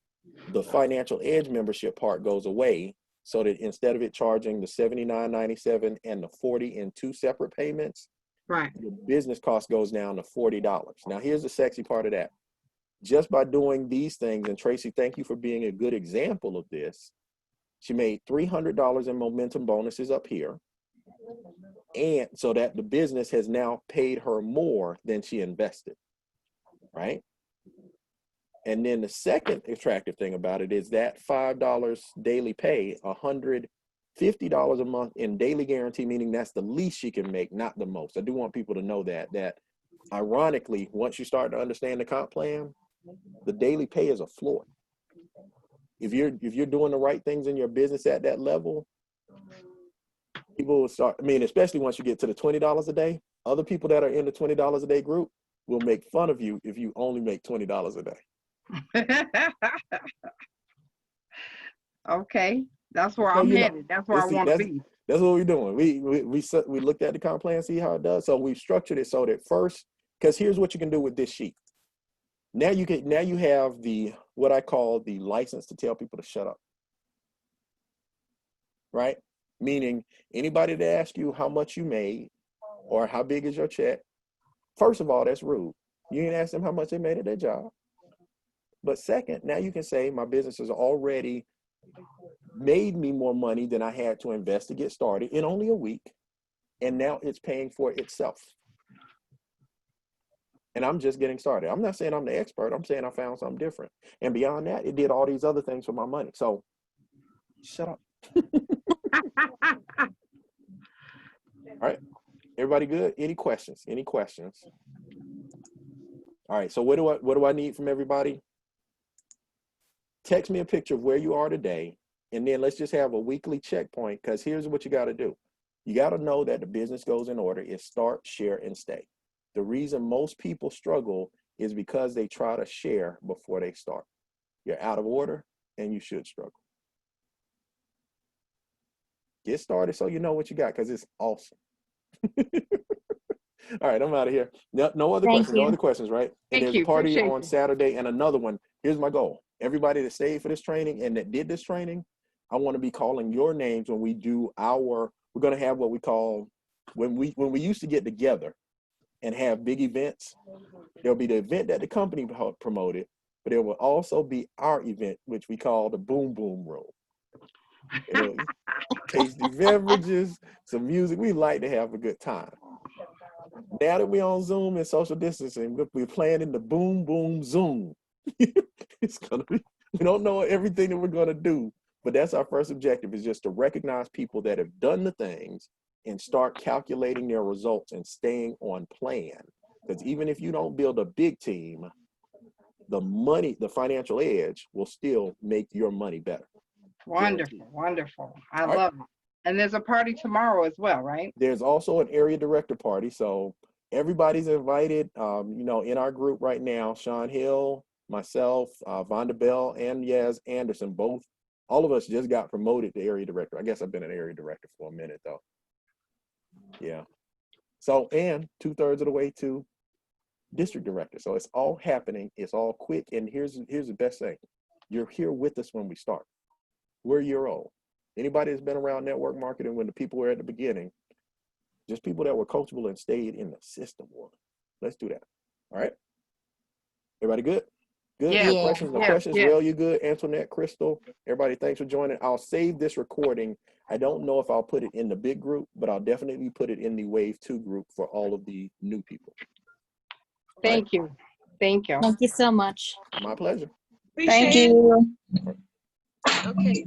the Financial Edge membership part goes away. So that instead of it charging the $79.97 and the $40 in 2 separate payments, right, your business cost goes down to $40. Now, here's the sexy part of that. Just by doing these things, and Tracy, thank you for being a good example of this. She made $300 in momentum bonuses up here. And so that the business has now paid her more than she invested, right? And then the second attractive thing about it is that $5 daily pay, $150 a month in daily guarantee, meaning that's the least she can make, not the most. I do want people to know that ironically, once you start to understand the comp plan, the daily pay is a floor. If you're doing the right things in your business at that level, people will start, especially once you get to the $20 a day, other people that are in the $20 a day group will make fun of you if you only make $20 a day. Okay, that's where I'm headed. That's where I want to be. That's what we're doing. We looked at the comp plan, see how it does. So we've structured it so that first, because here's what you can do with this sheet. Now you have what I call the license to tell people to shut up. Right? Meaning anybody that asks you how much you made or how big is your check, first of all, that's rude. You didn't ask them how much they made at their job. But second, now you can say my business has already made me more money than I had to invest to get started in only a week. And now it's paying for itself. And I'm just getting started. I'm not saying I'm the expert. I'm saying I found something different. And beyond that, it did all these other things for my money. So shut up. All right. Everybody good? Any questions? Any questions? All right. So what do I need from everybody? Text me a picture of where you are today. And then let's just have a weekly checkpoint, because here's what you got to do. You got to know that the business goes in order is start, share, and stay. The reason most people struggle is because they try to share before they start. You're out of order and you should struggle. Get started so you know what you got, because it's awesome. All right, I'm out of here. No other questions. No other questions, right? And there's a party on Saturday and another one. Here's my goal. Everybody that stayed for this training and that did this training, I want to be calling your names when we do we're going to have what we call, when we used to get together and have big events, there'll be the event that the company promoted, but there will also be our event, which we call the Boom Boom Room. Tasty beverages, some music. We like to have a good time. Now that we're on Zoom and social distancing, we're planning the Boom Boom Zoom. It's gonna be, we don't know everything that we're gonna do, but that's our first objective, is just to recognize people that have done the things and start calculating their results and staying on plan. Because even if you don't build a big team, the money, the financial edge will still make your money better. Wonderful, wonderful. I love it. And there's a party tomorrow as well, right? There's also an area director party. So everybody's invited, you know, in our group right now, Sean Hill, myself, Vonda Bell, and Yaz Anderson, all of us just got promoted to area director. I guess I've been an area director for a minute though. Yeah. So, and 2/3 of the way to district director. So it's all happening. It's all quick. And here's the best thing. You're here with us when we start. We're a year old. Anybody that's been around network marketing when the people were at the beginning, just people that were coachable and stayed in the system. Let's do that. All right. Everybody good? Good? Yeah. No questions? No questions? Well, you good? Antoinette, Crystal, everybody, thanks for joining. I'll save this recording. I don't know if I'll put it in the big group, but I'll definitely put it in the Wave 2 group for all of the new people. Thank you. Thank you. Thank you so much. My pleasure. Thank you. Okay.